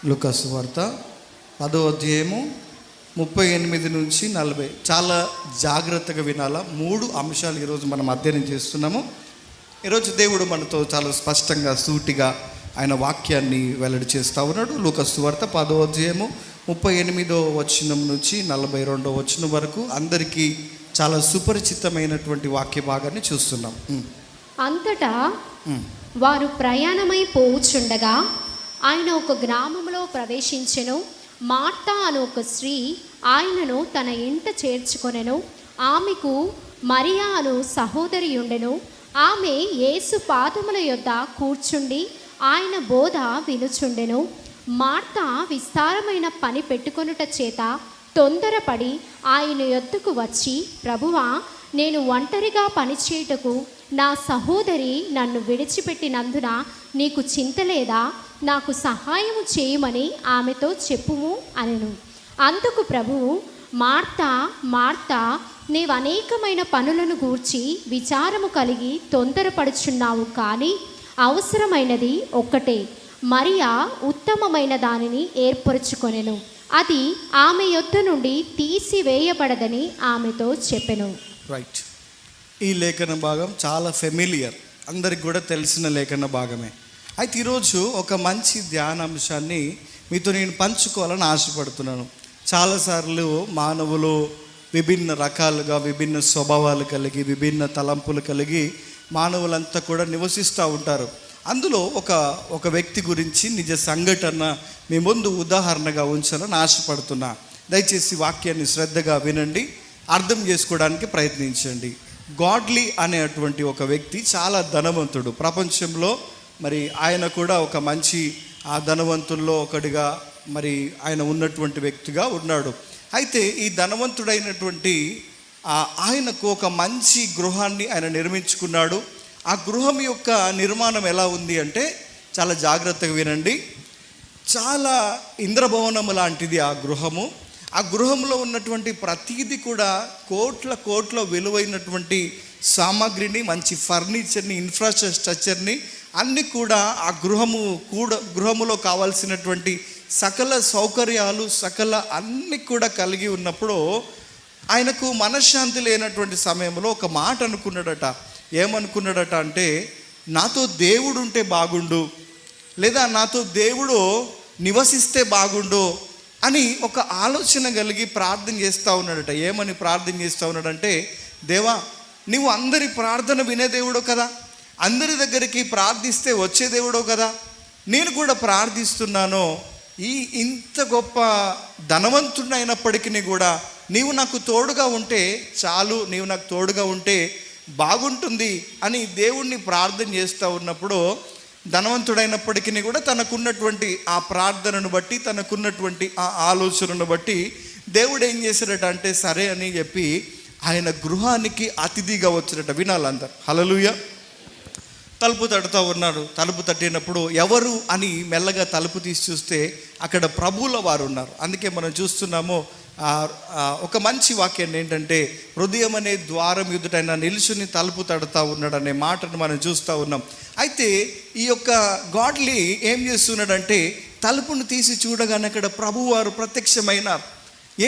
లూకా సువార్త 10వ అధ్యాయము 38 నుంచి 40. చాలా జాగ్రత్తగా వినాలా. 3 అంశాలు ఈరోజు మనం అధ్యయనం చేస్తున్నాము. ఈరోజు దేవుడు మనతో చాలా స్పష్టంగా సూటిగా ఆయన వాక్యాన్ని వెల్లడి చేస్తూ ఉన్నాడు. లూకా సువార్త 10వ అధ్యాయము 38వ వచనం నుంచి 42వ వచనం వరకు అందరికీ చాలా సుపరిచితమైనటువంటి వాక్య భాగాన్ని చూస్తున్నాం. అంతటా వారు ప్రయాణమై పోవుచుండగా ఆయన ఒక గ్రామంలో ప్రవేశించెను. మార్తా అను ఒక స్త్రీ ఆయనను తన ఇంట చేర్చుకొనెను. ఆమెకు మరియా అను సహోదరి ఉండెను. ఆమె యేసు పాదముల యొద్ద కూర్చుండి ఆయన బోధ వినుచుండెను. మార్తా విస్తారమైన పని పెట్టుకొనుట చేత తొందరపడి ఆయన యొద్దకు వచ్చి, ప్రభువా, నేను ఒంటరిగా పనిచేయుటకు నా సహోదరి నన్ను విడిచిపెట్టినందున నీకు చింత లేదా? నాకు సహాయము చేయమని ఆమెతో చెప్పుము అనెను. అందుకు ప్రభువు, మార్తా మార్తా, నీవు అనేకమైన పనులను గూర్చి విచారము కలిగి తొందరపడుచున్నావు, కానీ అవసరమైనది ఒక్కటే. మరియా ఉత్తమమైన దానిని ఏర్పరచుకొనెను, అది ఆమె యొద్ద నుండి తీసివేయబడదని ఆమెతో చెప్పెను. రైట్. ఈ లేఖన భాగం చాలా ఫెమిలియర్, అందరికి కూడా తెలిసిన లేఖన భాగమే. అయితే ఈరోజు ఒక మంచి ధ్యానాంశాన్ని మీతో నేను పంచుకోవాలని ఆశపడుతున్నాను. చాలాసార్లు మానవులు విభిన్న రకాలుగా, విభిన్న స్వభావాలు కలిగి, విభిన్న తలంపులు కలిగి మానవులంతా కూడా నివసిస్తూ ఉంటారు. అందులో ఒక వ్యక్తి గురించి నిజ సంఘటన మీ ముందు ఉదాహరణగా ఉంచాలని ఆశపడుతున్నా. దయచేసి వాక్యాన్ని శ్రద్ధగా వినండి, అర్థం చేసుకోవడానికి ప్రయత్నించండి. గాడ్లీ అనేటువంటి ఒక వ్యక్తి చాలా ధనవంతుడు. ప్రపంచంలో మరి ఆయన కూడా ఒక మంచి ఆ ధనవంతుల్లో ఒకటిగా మరి ఆయన ఉన్నటువంటి వ్యక్తిగా ఉన్నాడు. అయితే ఈ ధనవంతుడైనటువంటి ఆయనకు ఒక మంచి గృహాన్ని ఆయన నిర్మించుకున్నాడు. ఆ గృహం యొక్క నిర్మాణం ఎలా ఉంది అంటే, చాలా జాగ్రత్తగా వినండి, చాలా ఇంద్రభవనము లాంటిది ఆ గృహము. ఆ గృహంలో ఉన్నటువంటి ప్రతీది కూడా కోట్ల విలువైనటువంటి సామాగ్రిని, మంచి ఫర్నిచర్ని, ఇన్ఫ్రాస్ట్రక్చర్ని అన్నీ కూడా ఆ గృహములో కావాల్సినటువంటి సకల సౌకర్యాలు, సకల అన్నీ కూడా కలిగి ఉన్నప్పుడు ఆయనకు మనశ్శాంతి లేనటువంటి సమయంలో ఒక మాట అనుకున్నాడట. ఏమనుకున్నాడట అంటే, నాతో దేవుడు ఉంటే బాగుండు, లేదా నాతో దేవుడు నివసిస్తే బాగుండు అని ఒక ఆలోచన కలిగి ప్రార్థన చేస్తూ ఉన్నాడట. ఏమని ప్రార్థన చేస్తూ ఉన్నాడంటే, దేవా, నువ్వు అందరి ప్రార్థన వినే దేవుడో కదా, అందరి దగ్గరికి ప్రార్థిస్తే వచ్చే దేవుడో కదా, నేను కూడా ప్రార్థిస్తున్నాను. ఇంత గొప్ప ధనవంతుడిని అయినప్పటికీ కూడా నీవు నాకు తోడుగా ఉంటే చాలు, నీవు నాకు తోడుగా ఉంటే బాగుంటుంది అని దేవుణ్ణి ప్రార్థన చేస్తూ ఉన్నప్పుడు, ధనవంతుడైనప్పటికీ కూడా తనకున్నటువంటి ఆ ప్రార్థనను బట్టి, తనకున్నటువంటి ఆ ఆలోచనను బట్టి దేవుడు ఏం చేశాడట అంటే, సరే అని చెప్పి ఆయన గృహానికి అతిథిగా వచ్చాడట. వినాలందరూ హల్లెలూయా. తలుపు తడుతూ ఉన్నాడు. తలుపు తట్టినప్పుడు ఎవరు అని మెల్లగా తలుపు తీసి చూస్తే అక్కడ ప్రభువుల వారు ఉన్నారు. అందుకే మనం చూస్తున్నాము ఒక మంచి వాక్యం ఏంటంటే, హృదయం అనే ద్వారం ఎదుటైన నిలుచుని తలుపు తడుతూ ఉన్నాడు అనే మాటను మనం చూస్తూ ఉన్నాం. అయితే ఈ యొక్క గాడ్లీ ఏం చేస్తున్నాడంటే, తలుపును తీసి చూడగానే అక్కడ ప్రభువారు ప్రత్యక్షమైనారు.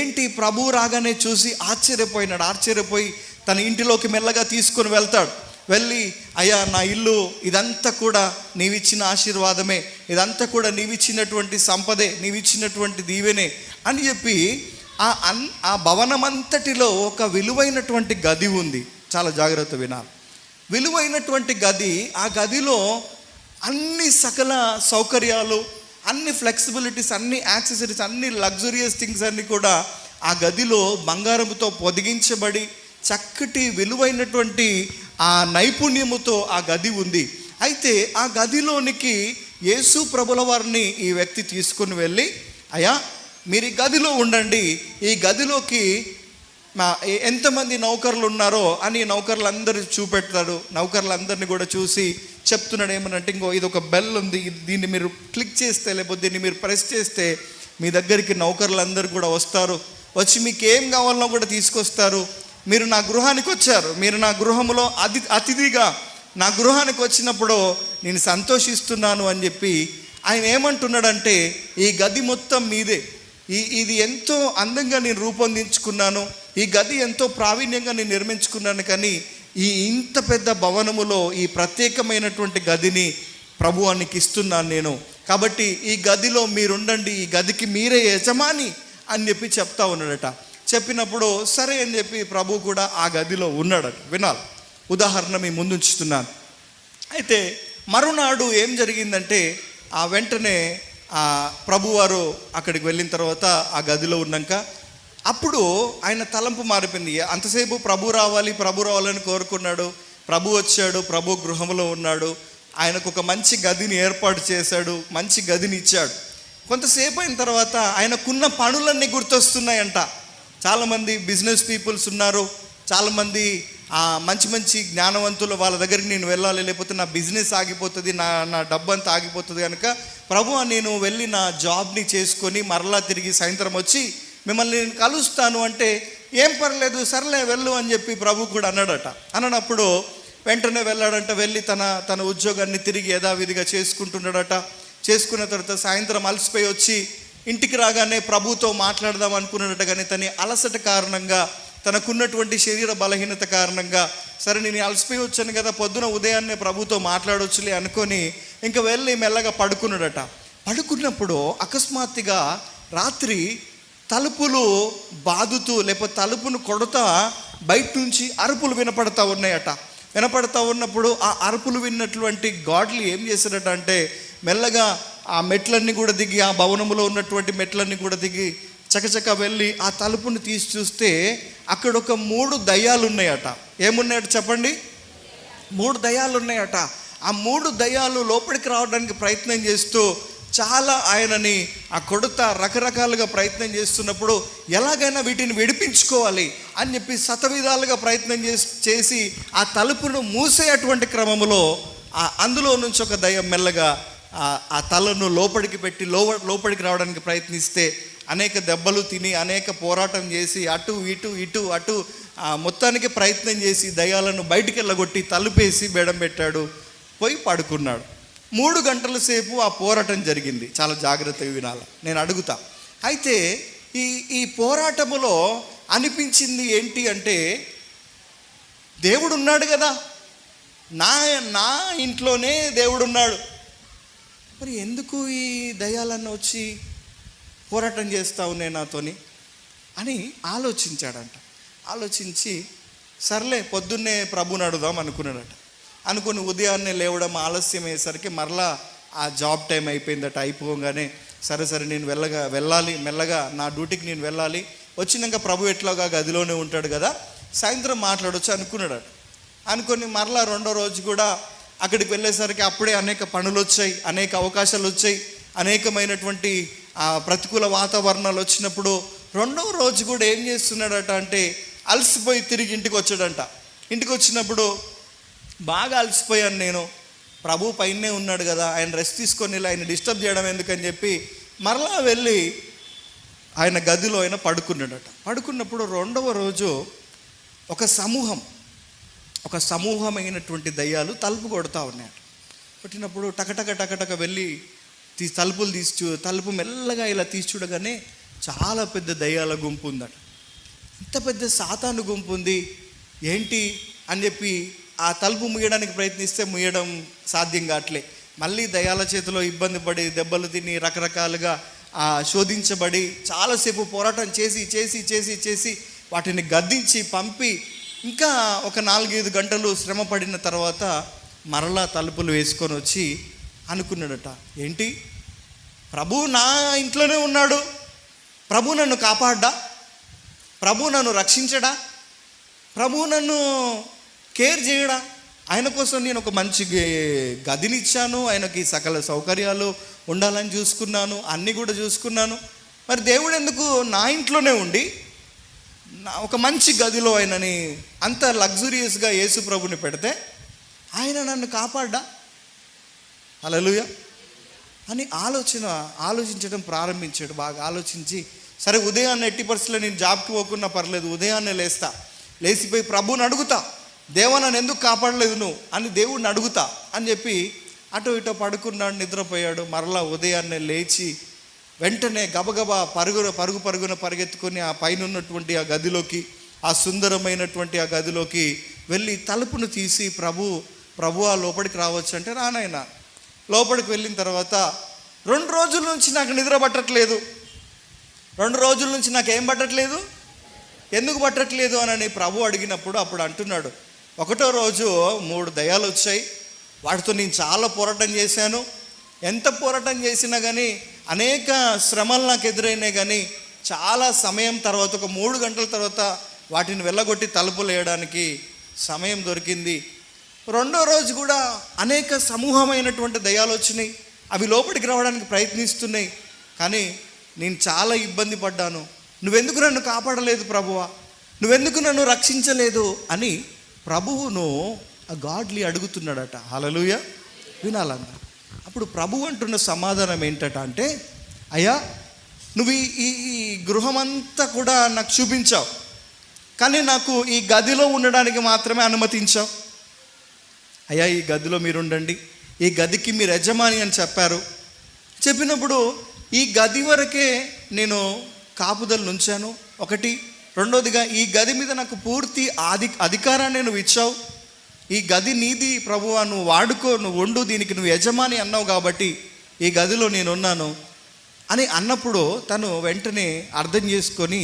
ఏంటి, ప్రభువు రాగానే చూసి ఆశ్చర్యపోయి తన ఇంటిలోకి మెల్లగా తీసుకొని వెళ్తాడు. వెళ్ళి, అయ్యా, నా ఇల్లు ఇదంతా కూడా నీవిచ్చిన ఆశీర్వాదమే, ఇదంతా కూడా నీవిచ్చినటువంటి సంపదే, నీవిచ్చినటువంటి దీవెనే అని చెప్పి ఆ భవనమంతటిలో ఒక విలువైనటువంటి గది ఉంది. చాలా జాగ్రత్త వినాలి. విలువైనటువంటి గది. ఆ గదిలో అన్ని సకల సౌకర్యాలు, అన్ని ఫ్లెక్సిబిలిటీస్, అన్ని యాక్సెసరీస్, అన్ని లగ్జరియస్ థింగ్స్ అన్నీ కూడా ఆ గదిలో బంగారంతో పొదిగించబడి చక్కటి విలువైనటువంటి ఆ నైపుణ్యముతో ఆ గది ఉంది. అయితే ఆ గదిలోనికి యేసు ప్రభుల వారిని ఈ వ్యక్తి తీసుకుని వెళ్ళి, అయ్యా, మీరు ఈ గదిలో ఉండండి, ఈ గదిలోకి ఎంతమంది నౌకర్లు ఉన్నారో అని నౌకర్లందరూ చూపెడతాడు. నౌకర్లందరినీ కూడా చూసి చెప్తున్నాడు ఏమనంటే, ఇంకో ఇది ఒక బెల్ ఉంది, దీన్ని మీరు క్లిక్ చేస్తే, లేకపోతే దీన్ని మీరు ప్రెస్ చేస్తే మీ దగ్గరికి నౌకర్లందరూ కూడా వస్తారు, వచ్చి మీకు ఏం కావాలనో కూడా తీసుకొస్తారు. మీరు నా గృహానికి వచ్చారు, మీరు నా గృహంలో అతిథిగా నా గృహానికి వచ్చినప్పుడు నేను సంతోషిస్తున్నాను అని చెప్పి ఆయన ఏమంటున్నాడంటే, ఈ గది మొత్తం మీదే, ఇది ఎంతో అందంగా నేను రూపొందించుకున్నాను, ఈ గది ఎంతో ప్రావీణ్యంగా నేను నిర్మించుకున్నాను, కానీ ఈ ఇంత పెద్ద భవనములో ఈ ప్రత్యేకమైనటువంటి గదిని ప్రభువానికి ఇస్తున్నాను నేను, కాబట్టి ఈ గదిలో మీరుండండి, ఈ గదికి మీరే యజమాని అని చెప్పి చెప్తా ఉన్నాడట. చెప్పినప్పుడు సరే అని చెప్పి ప్రభు కూడా ఆ గదిలో ఉన్నాడట. వినాలి, ఉదాహరణ మీ ముందుంచుతున్నాను. అయితే మరునాడు ఏం జరిగిందంటే, ఆ వెంటనే ఆ ప్రభువారు అక్కడికి వెళ్ళిన తర్వాత ఆ గదిలో ఉన్నాక అప్పుడు ఆయన తలంపు మారిపోయింది. అంతసేపు ప్రభు రావాలని కోరుకున్నాడు. ప్రభు వచ్చాడు, ప్రభు గృహంలో ఉన్నాడు, ఆయనకు ఒక మంచి గదిని ఏర్పాటు చేశాడు, మంచి గదిని ఇచ్చాడు. కొంతసేపు అయిన తర్వాత ఆయనకున్న పనులన్నీ గుర్తొస్తున్నాయంట. చాలామంది బిజినెస్ పీపుల్స్ ఉన్నారు, చాలామంది మంచి మంచి జ్ఞానవంతులు, వాళ్ళ దగ్గరికి నేను వెళ్ళాలి, లేకపోతే నా బిజినెస్ ఆగిపోతుంది, నా డబ్బు అంతా ఆగిపోతుంది, కనుక ప్రభు నేను వెళ్ళి నా జాబ్ని చేసుకొని మరలా తిరిగి సాయంత్రం వచ్చి మిమ్మల్ని నేను కలుస్తాను అంటే, ఏం పర్లేదు సర్లే వెళ్ళు అని చెప్పి ప్రభు కూడా అన్నాడట. అన్నప్పుడు వెంటనే వెళ్ళాడంట. వెళ్ళి తన ఉద్యోగాన్ని తిరిగి యథావిధిగా చేసుకుంటున్నాడట. చేసుకున్న తర్వాత సాయంత్రం అలసిపోయి వచ్చి ఇంటికి రాగానే ప్రభుతో మాట్లాడదాం అనుకున్నాడట. కానీ తన అలసట కారణంగా, తనకున్నటువంటి శరీర బలహీనత కారణంగా, సరే నేను అలసిపోయి వచ్చాను కదా, పొద్దున ఉదయాన్నే ప్రభుతో మాట్లాడవచ్చులే అనుకొని ఇంకా వెళ్ళి మెల్లగా పడుకున్నాడట. పడుకున్నప్పుడు అకస్మాత్తుగా రాత్రి తలుపులు బాదుతూ లేకపోతే తలుపును కొడతా బయట నుంచి అరుపులు వినపడతా ఉన్నాయట. వినపడతా ఉన్నప్పుడు ఆ అరుపులు విన్నటువంటి గాడ్లు ఏం చేశారట అంటే, మెల్లగా ఆ మెట్లన్నీ కూడా దిగి, ఆ భవనములో ఉన్నటువంటి మెట్లన్నీ కూడా దిగి చకచక వెళ్ళి ఆ తలుపుని తీసి చూస్తే అక్కడ ఒక 3 దయ్యాలు ఉన్నాయట. ఏమున్నాయట చెప్పండి? 3 దయ్యాలు ఉన్నాయట. ఆ 3 దయ్యాలు లోపలికి రావడానికి ప్రయత్నం చేస్తూ చాలా ఆయనని ఆ కొడుతా రకరకాలుగా ప్రయత్నం చేస్తున్నప్పుడు ఎలాగైనా వీటిని విడిపించుకోవాలి అని చెప్పి శతవిధాలుగా ప్రయత్నం చేసి ఆ తలుపును మూసేటువంటి క్రమంలో అందులో నుంచి ఒక దయ్యం మెల్లగా ఆ తలను లోపలికి పెట్టి లోపలికి రావడానికి ప్రయత్నిస్తే అనేక దెబ్బలు తిని, అనేక పోరాటం చేసి, అటు ఇటు మొత్తానికి ప్రయత్నం చేసి దయ్యాలను బయటికి వెళ్ళగొట్టి తలుపేసి బెడం పెట్టాడు, పోయి పడుకున్నాడు. 3 గంటల సేపు ఆ పోరాటం జరిగింది. చాలా జాగ్రత్తగా వినాలి, నేను అడుగుతా. అయితే ఈ పోరాటములో అనిపించింది ఏంటి అంటే, దేవుడు ఉన్నాడు కదా, నా ఇంట్లోనే దేవుడు ఉన్నాడు, మరి ఎందుకు ఈ దయ్యాలన్నీ వచ్చి పోరాటం చేస్తా ఉన్నాయి నాతోని అని ఆలోచించాడంట. ఆలోచించి సర్లే పొద్దున్నే ప్రభుని అడుగుదాం అనుకున్నాడట. అనుకుని ఉదయాన్నే లేవడం ఆలస్యం అయ్యేసరికి మరలా ఆ జాబ్ టైం అయిపోయిందట. అయిపోగానే సరే నేను వెళ్ళాలి మెల్లగా నా డ్యూటీకి నేను వెళ్ళాలి, వచ్చినాక ప్రభు ఎట్లాగా గదిలోనే ఉంటాడు కదా, సాయంత్రం మాట్లాడవచ్చు అనుకున్నాడట. అనుకొని మరలా 2వ రోజు కూడా అక్కడికి వెళ్ళేసరికి అప్పుడే అనేక పనులు వచ్చాయి, అనేక అవకాశాలు వచ్చాయి, అనేకమైనటువంటి ప్రతికూల వాతావరణాలు వచ్చినప్పుడు 2వ రోజు కూడా ఏం చేస్తున్నాడట అంటే, అలసిపోయి తిరిగి ఇంటికి వచ్చాడంట. ఇంటికి వచ్చినప్పుడు బాగా అలసిపోయాను నేను, ప్రభు పైనే ఉన్నాడు కదా, ఆయన రెస్ట్ తీసుకొని ఆయన డిస్టర్బ్ చేయడం ఎందుకని చెప్పి మరలా వెళ్ళి ఆయన గదిలో ఆయన పడుకున్నాడట. పడుకున్నప్పుడు 2వ రోజు ఒక సమూహమైనటువంటి దయ్యాలు తలుపు కొడతా ఉన్నాయట. కొట్టినప్పుడు టకటక వెళ్ళి తలుపు మెల్లగా ఇలా తీసి చూడగానే చాలా పెద్ద దయ్యాల గుంపు ఉందట. ఇంత పెద్ద సాతాను గుంపు ఉంది ఏంటి అని చెప్పి ఆ తలుపు ముయ్యడానికి ప్రయత్నిస్తే ముయ్యడం సాధ్యం కావట్లే. మళ్ళీ దయ్యాల చేతిలో ఇబ్బంది పడి, దెబ్బలు తిని, రకరకాలుగా శోధించబడి చాలాసేపు పోరాటం చేసి వాటిని గద్దించి పంపి ఇంకా ఒక 4-5 గంటలు శ్రమ పడిన తర్వాత మరలా తలుపులు వేసుకొని వచ్చి అనుకున్నాడట, ఏంటి ప్రభు నా ఇంట్లోనే ఉన్నాడు, ప్రభు నన్ను కాపాడ్డా, ప్రభు నన్ను రక్షించడా, ప్రభు నన్ను కేర్ చేయడా, ఆయన కోసం నేను ఒక మంచి గదిని ఇచ్చాను, ఆయనకి సకల సౌకర్యాలు ఉండాలని చూసుకున్నాను, అన్నీ కూడా చూసుకున్నాను, మరి దేవుడు ఎందుకు నా ఇంట్లోనే ఉండి ఒక మంచి గదిలో ఆయనని అంత లగ్జూరియస్గా యేసు ప్రభుని పెడితే ఆయన నన్ను కాపాడ్డా, హల్లెలూయా అని ఆలోచించడం ప్రారంభించాడు. బాగా ఆలోచించి సరే ఉదయాన్నే 80% నేను జాబ్కి పోకున్నా పర్లేదు, ఉదయాన్నే లేచిపోయి ప్రభుని అడుగుతా, దేవా నన్ను ఎందుకు కాపాడలేదు నువ్వు అని దేవుడిని అడుగుతా అని చెప్పి అటు ఇటు పడుకున్నాడు, నిద్రపోయాడు. మరలా ఉదయాన్నే లేచి వెంటనే గబగబా పరుగున పరిగెత్తుకొని ఆ పైన ఉన్నటువంటి ఆ గదిలోకి, ఆ సుందరమైనటువంటి ఆ గదిలోకి వెళ్ళి తలుపును తీసి ప్రభువా లోపలికి రావచ్చు అంటే, రానైనా. లోపలికి వెళ్ళిన తర్వాత 2 రోజుల నుంచి నాకు నిద్ర పట్టట్లేదు, 2 రోజుల నుంచి నాకేం పట్టట్లేదు, ఎందుకు పట్టట్లేదు అని ప్రభు అడిగినప్పుడు అప్పుడు అంటున్నాడు, 1వ రోజు 3 దయ్యాలు వచ్చాయి, వాటితో నేను చాలా పోరాటం చేశాను. ఎంత పోరాటం చేసినా కానీ, అనేక శ్రమలు నాకు ఎదురైనాయి, కానీ చాలా సమయం తర్వాత, ఒక 3 గంటల తర్వాత వాటిని వెళ్ళగొట్టి తలుపులు వేయడానికి సమయం దొరికింది. 2వ రోజు కూడా అనేక సమూహమైనటువంటి దయ్యాలు వచ్చినాయి, అవి లోపలికి రావడానికి ప్రయత్నిస్తున్నాయి, కానీ నేను చాలా ఇబ్బంది పడ్డాను. నువ్వెందుకు నన్ను కాపాడలేదు ప్రభువా, నువ్వెందుకు నన్ను రక్షించలేదు అని ప్రభువును ఆ గాడ్లీ అడుగుతున్నాడట. హల్లెలూయా, వినాలన్న. అప్పుడు ప్రభు అంటున్న సమాధానం ఏంటట అంటే, అయ్యా నువ్వు ఈ గృహమంతా కూడా నాకు చూపించావు, కానీ నాకు ఈ గదిలో ఉండడానికి మాత్రమే అనుమతించావు. అయ్యా ఈ గదిలో మీరు ఉండండి, ఈ గదికి మీరు యజమాని అని చెప్పారు. చెప్పినప్పుడు ఈ గది వరకే నేను కాపుదలు ఉంచాను, 1. 2వదిగా ఈ గది మీద నాకు పూర్తి అధికారాన్ని నువ్వు ఇచ్చావు. ఈ గది నీది ప్రభువా, నువ్వు వాడుకో, నువ్వు వండు, దీనికి నువ్వు యజమాని అన్నావు కాబట్టి ఈ గదిలో నేను ఉన్నాను అని అన్నప్పుడు తను వెంటనే అర్థం చేసుకొని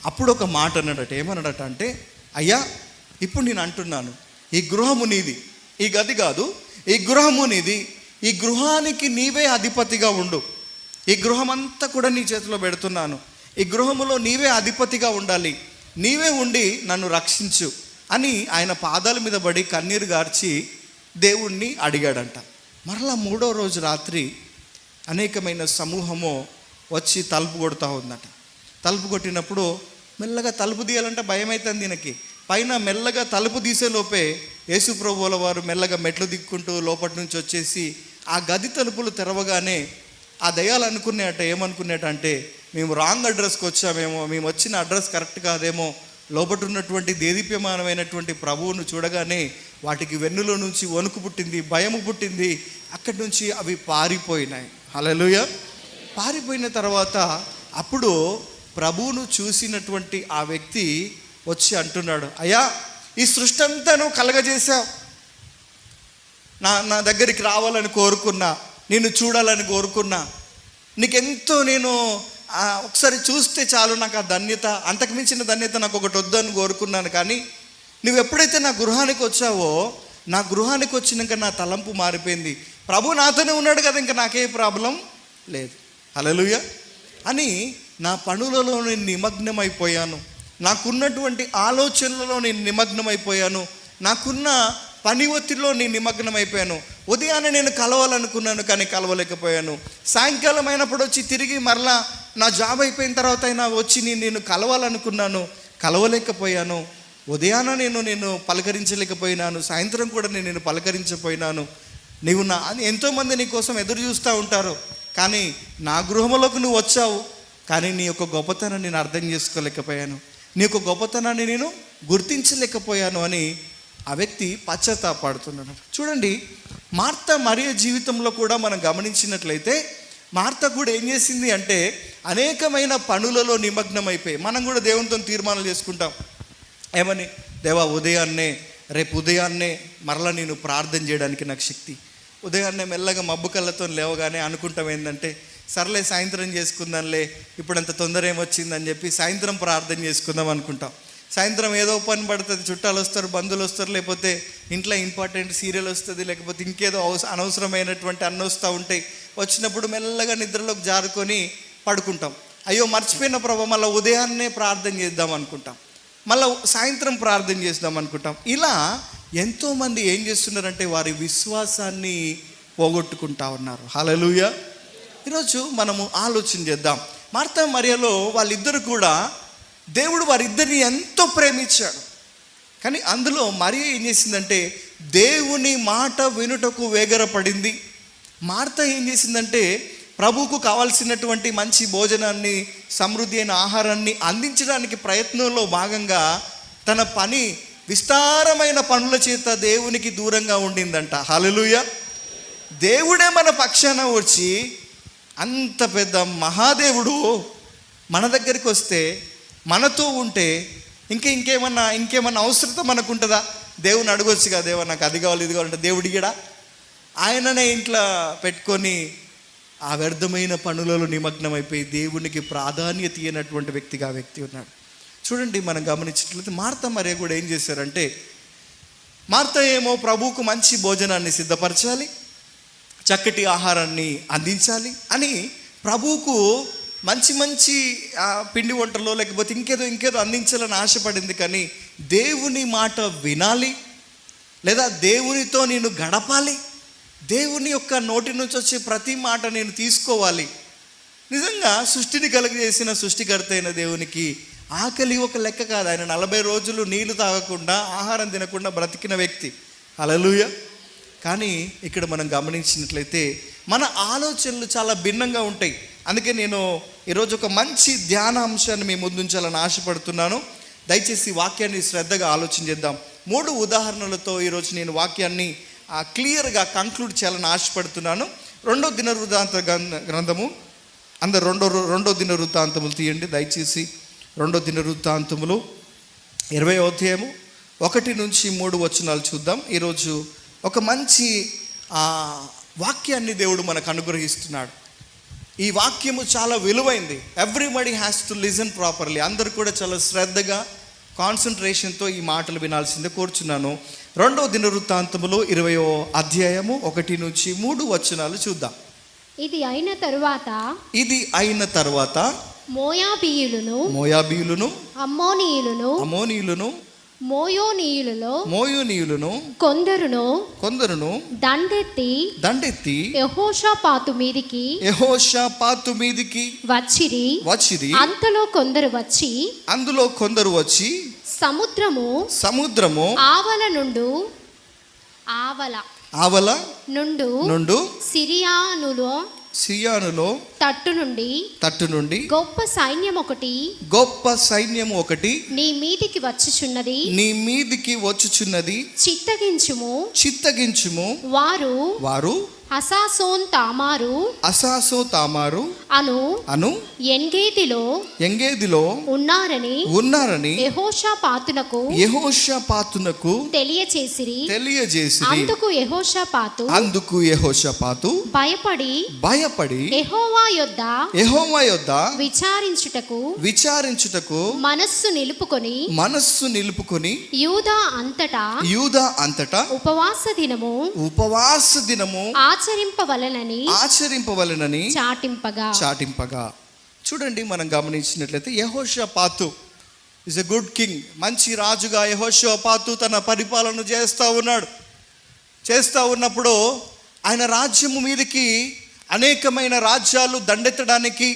అప్పుడు ఒక మాట అన్నాడట. ఏమన్నాడట అంటే, అయ్యా ఇప్పుడు నేను అంటున్నాను, ఈ గృహము నీది, ఈ గది కాదు, ఈ గృహము నీది, ఈ గృహానికి నీవే అధిపతిగా ఉండు, ఈ గృహమంతా కూడా నీ చేతిలో పెడుతున్నాను, ఈ గృహములో నీవే అధిపతిగా ఉండాలి, నీవే ఉండి నన్ను రక్షించు అని ఆయన పాదాల మీద పడి కన్నీరు గార్చి దేవుణ్ణి అడిగాడంట. మరలా 3వ రోజు రాత్రి అనేకమైన సమూహము వచ్చి తలుపు కొడుతూ ఉందట. తలుపు కొట్టినప్పుడు మెల్లగా తలుపు తీయాలంటే భయం అవుతుంది దీనికి. పైన మెల్లగా తలుపు తీసే లోపే యేసు ప్రభువుల వారు మెల్లగా మెట్లు దిక్కుంటూ లోపటి నుంచి వచ్చేసి ఆ గది తలుపులు తెరవగానే ఆ దయ్యాలు అనుకునేట, ఏమనుకునేట అంటే, మేము రాంగ్ అడ్రస్కి వచ్చామేమో, మేము వచ్చిన అడ్రస్ కరెక్ట్ కాదేమో. లోపట ఉన్నటువంటి దేదీప్యమానమైనటువంటి ప్రభువును చూడగానే వాటికి వెన్నులో నుంచి వణుకు పుట్టింది, భయము పుట్టింది. అక్కడి నుంచి అవి పారిపోయినాయి. హల్లెలూయా. పారిపోయిన తర్వాత అప్పుడు ప్రభువును చూసినటువంటి ఆ వ్యక్తి వచ్చి అంటున్నాడు, అయ్యా ఈ సృష్టి అంతా నువ్వు కలగజేశావు, నా దగ్గరికి రావాలని కోరుకున్నా, నిన్ను చూడాలని కోరుకున్నా, నీకెంతో నేను ఒకసారి చూస్తే చాలు నాకు ఆ ధన్యత, అంతకు మించిన ధన్యత నాకు ఒకటి వద్దని కోరుకున్నాను. కానీ నువ్వు ఎప్పుడైతే నా గృహానికి వచ్చావో, నా గృహానికి వచ్చినాక నా తలంపు మారిపోయింది. ప్రభు నాతోనే ఉన్నాడు కదా, ఇంకా నాకే ప్రాబ్లం లేదు. హల్లెలూయా అని నా పనులలో నేను నిమగ్నమైపోయాను, నాకున్నటువంటి ఆలోచనలలో నేను నిమగ్నమైపోయాను, నాకున్న పని ఒత్తిడిలో నేను నిమగ్నమైపోయాను. ఉదయాన్నే నేను కలవాలనుకున్నాను కానీ కలవలేకపోయాను. సాయంకాలం అయినప్పుడు వచ్చి తిరిగి మరలా నా జాబ్ అయిపోయిన తర్వాత అయినా వచ్చి నేను కలవాలనుకున్నాను, కలవలేకపోయాను. ఉదయాన నేను పలకరించలేకపోయినాను, సాయంత్రం కూడా నేను పలకరించపోయినాను. నీవు ఎంతోమంది నీ కోసం ఎదురు చూస్తూ ఉంటారు, కానీ నా గృహంలోకి నువ్వు వచ్చావు, కానీ నీ యొక్క గొప్పతనాన్ని నేను అర్థం చేసుకోలేకపోయాను, నీ యొక్క గొప్పతనాన్ని నేను గుర్తించలేకపోయాను అని ఆ వ్యక్తి పశ్చాత్తాపడుతున్నాడు. చూడండి, మార్తా మరియ జీవితంలో కూడా మనం గమనించినట్లయితే మార్తా కూడా ఏం చేసింది అంటే అనేకమైన పనులలో నిమగ్నమైపోయి, మనం కూడా దేవునితో తీర్మానాలు చేసుకుంటాం. ఏమని, దేవా రేపు ఉదయాన్నే మరలా నేను ప్రార్థన చేయడానికి నాకు శక్తి. ఉదయాన్నే మెల్లగా మబ్బు కళ్ళతో లేవగానే అనుకుంటాం ఏంటంటే, సర్లే సాయంత్రం చేసుకుందాంలే, ఇప్పుడంత తొందర ఏమొచ్చిందని చెప్పి సాయంత్రం ప్రార్థన చేసుకుందాం అనుకుంటాం. సాయంత్రం ఏదో పని పడుతుంది, చుట్టాలు వస్తారు, బంధువులు వస్తారు, లేకపోతే ఇంట్లో ఇంపార్టెంట్ సీరియల్ వస్తుంది, లేకపోతే ఇంకేదో అనవసరమైనటువంటి అన్నీ వస్తూ ఉంటాయి. వచ్చినప్పుడు మెల్లగా నిద్రలోకి జారుకొని పడుకుంటాం. అయ్యో మర్చిపోయిన ప్రభు, మళ్ళీ ఉదయాన్నే ప్రార్థన చేద్దాం అనుకుంటాం, మళ్ళీ సాయంత్రం ప్రార్థన చేద్దాం అనుకుంటాం. ఇలా ఎంతోమంది ఏం చేస్తున్నారంటే వారి విశ్వాసాన్ని పోగొట్టుకుంటా ఉన్నారు. హల్లెలూయా. ఈరోజు మనము ఆలోచన చేద్దాం. మార్తా మరియలో వాళ్ళిద్దరు కూడా దేవుడు వారిద్దరిని ఎంతో ప్రేమించాడు, కానీ అందులో మరియ ఏం చేసిందంటే దేవుని మాట వినుటకు వేగరపడింది. మార్తా ఏం చేసిందంటే ప్రభువుకు కావాల్సినటువంటి మంచి భోజనాన్ని, సమృద్ధి అయిన ఆహారాన్ని అందించడానికి ప్రయత్నంలో భాగంగా తన విస్తారమైన పనుల చేత దేవునికి దూరంగా ఉండిందంట. హల్లెలూయా. దేవుడే మన పక్షాన వచ్చి అంత పెద్ద మహాదేవుడు మన దగ్గరికి వస్తే, మనతో ఉంటే ఇంకేమన్నా అవసరత మనకు ఉంటుందా? దేవుని అడగొచ్చుగా, దేవా నాకు అది కావాలి ఇది కావాలంటే దేవుడు ఇయ్యడా? ఆయననే ఇంట్లో పెట్టుకొని ఆ వ్యర్థమైన పనులలో నిమగ్నమైపోయి దేవునికి ప్రాధాన్యత ఇయ్యనటువంటి వ్యక్తిగా ఆ వ్యక్తి ఉన్నాడు. చూడండి, మనం గమనించినట్లయితే మార్తా మరియ కూడా ఏం చేశారంటే, మార్తా ఏమో ప్రభువుకు మంచి భోజనాన్ని సిద్ధపరచాలి, చక్కటి ఆహారాన్ని అందించాలి అని ప్రభువుకు మంచి పిండి వంటలో లేకపోతే ఇంకేదో అందించాలని ఆశపడింది. కానీ దేవుని మాట వినాలి, లేదా దేవునితో నేను గడపాలి, దేవుని యొక్క నోటి నుంచి వచ్చే ప్రతి మాట నేను తీసుకోవాలి. నిజంగా సృష్టిని కలుగజేసిన సృష్టికర్త అయిన దేవునికి ఆకలి ఒక లెక్క కాదు. ఆయన 40 రోజులు నీళ్లు తాగకుండా ఆహారం తినకుండా బ్రతికిన వ్యక్తి. హల్లెలూయా. కానీ ఇక్కడ మనం గమనించినట్లయితే మన ఆలోచనలు చాలా భిన్నంగా ఉంటాయి. అందుకే నేను ఈరోజు ఒక మంచి ధ్యాన అంశాన్ని మీ ముందుంచాలని ఆశపడుతున్నాను. దయచేసి వాక్యాన్ని శ్రద్ధగా ఆలోచన చేద్దాం. 3 ఉదాహరణలతో ఈరోజు నేను వాక్యాన్ని క్లియర్గా కంక్లూడ్ చేయాలని ఆశపడుతున్నాను. 2వ దినవృత్తాంత గ్రంథము, అందరు రెండో దినవృత్తాంతములు తీయండి దయచేసి. 2వ దినవృత్తాంతములు 20వ అధ్యాయము 1 నుంచి 3 వచనాలు చూద్దాం. ఈరోజు ఒక మంచి వాక్యాన్ని దేవుడు మనకు అనుగ్రహిస్తున్నాడు. ఈ వాక్యము చాలా విలువైంది. Everybody has to listen properly. అందరూ కూడా చాలా శ్రద్ధగా కాన్సన్ట్రేషన్తో ఈ మాటలు వినాల్సిందే కోరుచున్నాను. 2వ దినవృత్తాంతములు 20వ అధ్యాయము 1 నుంచి 3 వచనాలు చూద్దాం. ఇది అయిన తరువాత మోయాబీయులను అమ్మోనీయులను మోయోనీయులను కొందరును దండెత్తి యెహోషాపాతు మీదికి వచ్చిరి. అంతలో కొందరు వచ్చి సముద్రము ఆవల నుండు సిరియానులో తట్టు నుండి గొప్ప సైన్యం ఒకటి నీ మీదికి వచ్చుచున్నది. చిత్తగించుము. వారు హసాసోన్ తామారు అను ఎంగేదిలో ఉన్నారని యెహోషాపాతునకు తెలియచేసిరి. అందుకు యెహోషాపాతు భయపడి యెహోవా యొద్ద విచారించుటకు మనస్సు నిలుపుకొని యూదా అంతటా ఉపవాస దినము ఆచరింపవలెనని చాటింపగా. చూడండి, మనం గమనించినట్లయితే యెహోషాపాతు ఇస్ ఎ గుడ్ కింగ్. మంచి రాజుగా యెహోషాపాతు తన పరిపాలన చేస్తూ ఉన్నప్పుడు ఆయన రాజ్యము మీదకి అనేకమైన రాజ్యాలు దండెత్తడానికి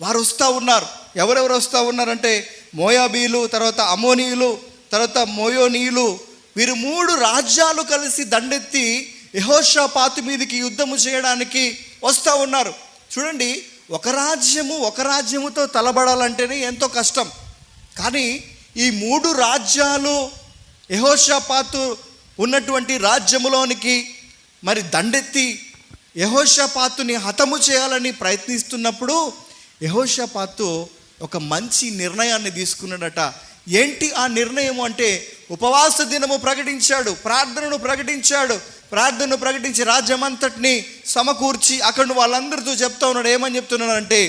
వారు వస్తూ ఉన్నారు. ఎవరెవరు వస్తూ ఉన్నారంటే మోయాబీలు, తర్వాత అమోనీయులు, తర్వాత మోయోనీయులు, వీరు 3 రాజ్యాలు కలిసి దండెత్తి యెహోషాపాతు మీదకి యుద్ధము చేయడానికి వస్తూ ఉన్నారు. చూడండి, ఒక రాజ్యముతో తలబడాలంటేనే ఎంతో కష్టం. కానీ ఈ 3 రాజ్యాలు యెహోషాపాతు ఉన్నటువంటి రాజ్యములోనికి మరి దండెత్తి యెహోషాపాతుని హతము చేయాలని ప్రయత్నిస్తున్నప్పుడు యెహోషాపాతు ఒక మంచి నిర్ణయాన్ని తీసుకున్నాడట. ఏంటి ఆ నిర్ణయం అంటే, ఉపవాస దినము ప్రకటించాడు, ప్రార్థనను ప్రకటించి రాజ్యమంతటిని సమకూర్చి అక్కడ వాళ్ళందరితో చెప్తా ఉన్నాడు. ఏమని చెప్తున్నాడంటే,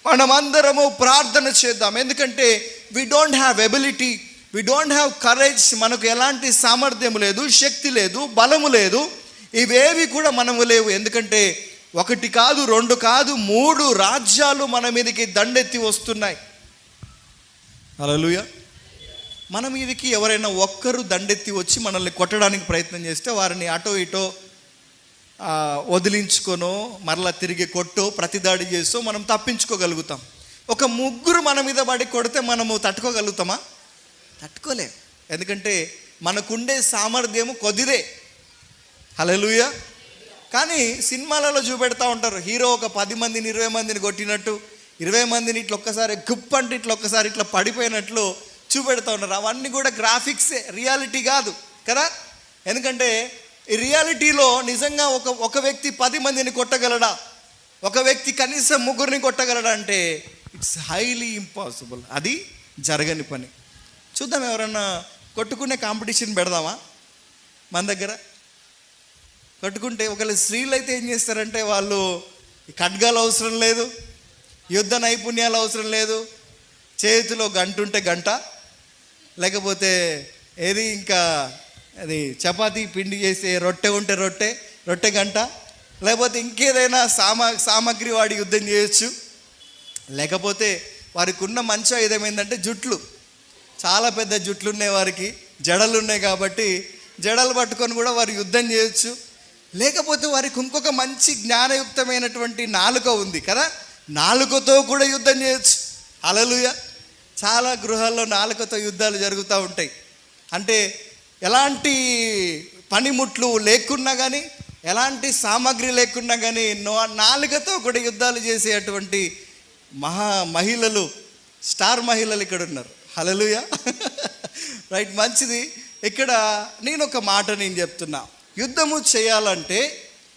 మనమందరము ప్రార్థన చేద్దాం. ఎందుకంటే we don't have ability, we don't have courage. మనకు ఎలాంటి సామర్థ్యం లేదు, శక్తి లేదు, బలము లేదు, ఇవేవి కూడా మనము లేవు. ఎందుకంటే 1 కాదు 2 కాదు 3 రాజ్యాలు మన మీదకి దండెత్తి వస్తున్నాయి. హల్లెలూయా. మన మీదకి ఎవరైనా ఒక్కరు దండెత్తి వచ్చి మనల్ని కొట్టడానికి ప్రయత్నం చేస్తే వారిని అటో ఇటో వదిలించుకొనో మరలా తిరిగి కొట్టో ప్రతిదాడి చేస్తూ మనం తప్పించుకోగలుగుతాం. ఒక 3 మన మీద పడి కొడితే మనము తట్టుకోగలుగుతామా? తట్టుకోలేం. ఎందుకంటే మనకుండే సామర్థ్యము కొద్దిదే. హల్లెలూయా. కానీ సినిమాలలో చూపెడతా ఉంటారు, హీరో ఒక 10 మందిని 20 మందిని కొట్టినట్టు, 20 మందిని ఇట్లా ఒక్కసారి గుప్ అంటే ఇట్లా పడిపోయినట్లు చూపెడతా ఉన్నారు. అవన్నీ కూడా గ్రాఫిక్సే, రియాలిటీ కాదు కదా. ఎందుకంటే ఈ రియాలిటీలో నిజంగా ఒక వ్యక్తి 10 మందిని కొట్టగలడా? ఒక వ్యక్తి కనీసం 3 కొట్టగలడా అంటే ఇట్స్ హైలీ ఇంపాసిబుల్. అది జరగని పని. చూద్దాం, ఎవరన్నా కొట్టుకునే కాంపిటీషన్ పెడదామా మన దగ్గర? కొట్టుకుంటే ఒకవేళ స్త్రీలు అయితే ఏం చేస్తారంటే వాళ్ళు ఖడ్గాలు అవసరం లేదు, యుద్ధ నైపుణ్యాలు అవసరం లేదు, చేతిలో గంట ఉంటే గంట, లేకపోతే ఏది ఇంకా అది చపాతీ పిండి చేసే రొట్టె ఉంటే రొట్టె గంట, లేకపోతే ఇంకేదైనా సామాగ్రి వాడి యుద్ధం చేయొచ్చు. లేకపోతే వారికి ఉన్న మంచి ఆయుధం ఏంటంటే జుట్లు. చాలా పెద్ద జుట్లు ఉన్నాయి వారికి, జడలు ఉన్నాయి కాబట్టి జడలు పట్టుకొని కూడా వారు యుద్ధం చేయొచ్చు. లేకపోతే వారికి ఇంకొక మంచి జ్ఞానయుక్తమైనటువంటి నాలుక ఉంది కదా, నాలుకతో కూడా యుద్ధం చేయొచ్చు. హల్లెలూయా. చాలా గృహాల్లో నాలుకతో యుద్ధాలు జరుగుతూ ఉంటాయి. అంటే ఎలాంటి పనిముట్లు లేకున్నా కానీ, ఎలాంటి సామాగ్రి లేకున్నా కానీ నాలుకతో కూడా యుద్ధాలు చేసేటువంటి మహిళలు, స్టార్ మహిళలు ఇక్కడ ఉన్నారు. హల్లెలూయా. రైట్, మంచిది. ఇక్కడ నేను ఒక మాట చెప్తున్నా. యుద్ధము చేయాలంటే,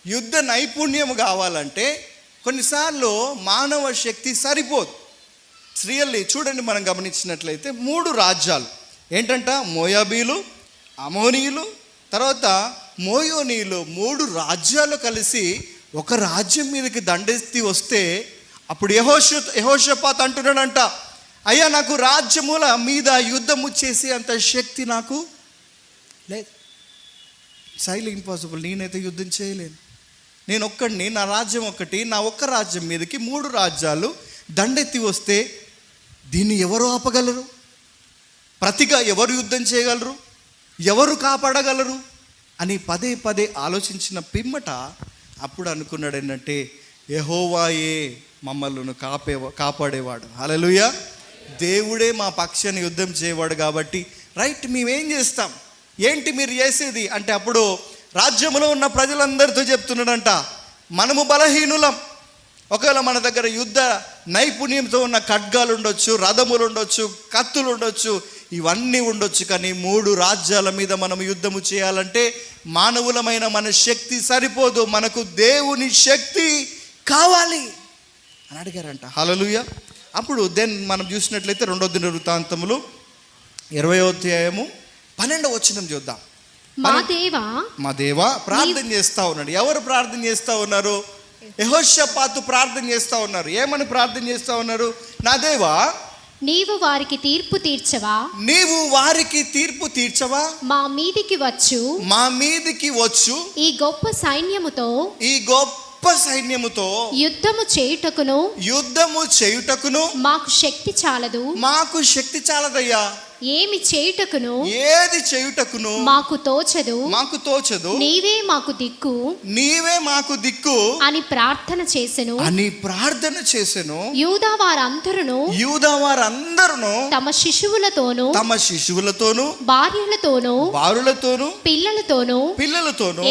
యుద్ధ నైపుణ్యం కావాలంటే కొన్నిసార్లు మానవ శక్తి సరిపోదు. రియల్లీ చూడండి, మనం గమనించినట్లయితే 3 రాజ్యాలు ఏంటంట, మోయాబీలు, అమోనీయులు, తర్వాత మోయోనీయులు, 3 రాజ్యాలు కలిసి ఒక రాజ్యం మీదకి దండెత్తి వస్తే అప్పుడు యెహోషాపాతు అంటున్నాడంట, అయ్యా నాకు రాజ్యముల మీద యుద్ధము చేసే అంత శక్తి నాకు లేదు. సైల్ ఇంపాసిబుల్. నేనైతే యుద్ధం చేయలేను. నేను ఒక్కడిని, నా రాజ్యం ఒక్కటి, నా ఒక్క రాజ్యం మీదకి 3 రాజ్యాలు దండెత్తి వస్తే దీన్ని ఎవరు ఆపగలరు? ప్రతిగా ఎవరు యుద్ధం చేయగలరు? ఎవరు కాపాడగలరు అని పదే ఆలోచించిన పిమ్మట అప్పుడు అనుకున్నాడు ఏంటంటే, యెహోవాయే మమ్మల్ని కాపాడేవాడు. హల్లెలూయా. దేవుడే మా పక్షాన్ని యుద్ధం చేయవాడు కాబట్టి రైట్, మేమేం చేస్తాం, ఏంటి మీరు చేసేది అంటే అప్పుడు రాజ్యంలో ఉన్న ప్రజలందరితో చెప్తున్నాడంట, మనము బలహీనులం. ఒకవేళ మన దగ్గర యుద్ధ నైపుణ్యంతో ఉన్న ఖడ్గాలు ఉండొచ్చు, రథములు ఉండొచ్చు, కత్తులు ఉండొచ్చు, ఇవన్నీ ఉండొచ్చు, కానీ 3 రాజ్యాల మీద మనం యుద్ధము చేయాలంటే మానవులమైన మన శక్తి సరిపోదు, మనకు దేవుని శక్తి కావాలి అని అడిగారంట. హల్లెలూయా. అప్పుడు మనం చూసినట్లయితే 2వ దినవృత్తాంతములు 20వ అధ్యాయము 12వ వచనం చూద్దాం. మా దేవా ప్రార్థన చేస్తా ఉన్నాడు. ఎవరు ప్రార్థన చేస్తా ఉన్నారు? యెహోషాపాతు ప్రార్థన చేస్తా ఉన్నారు. ఏమని ప్రార్థన చేస్తా ఉన్నారు? నా దేవా, నీవు వారికి తీర్పు తీర్చవా, మా మీదికి వచ్చు ఈ గొప్ప సైన్యముతో యుద్ధము చేయుటకును మాకు శక్తి చాలదయ్యా. ఏది చేయుటకును మాకు తోచదు. నీవే మాకు దిక్కు అని ప్రార్థన చేసెను. యూదా వారందరును తమ శిశువులతోను భార్యలతోను పిల్లలతోను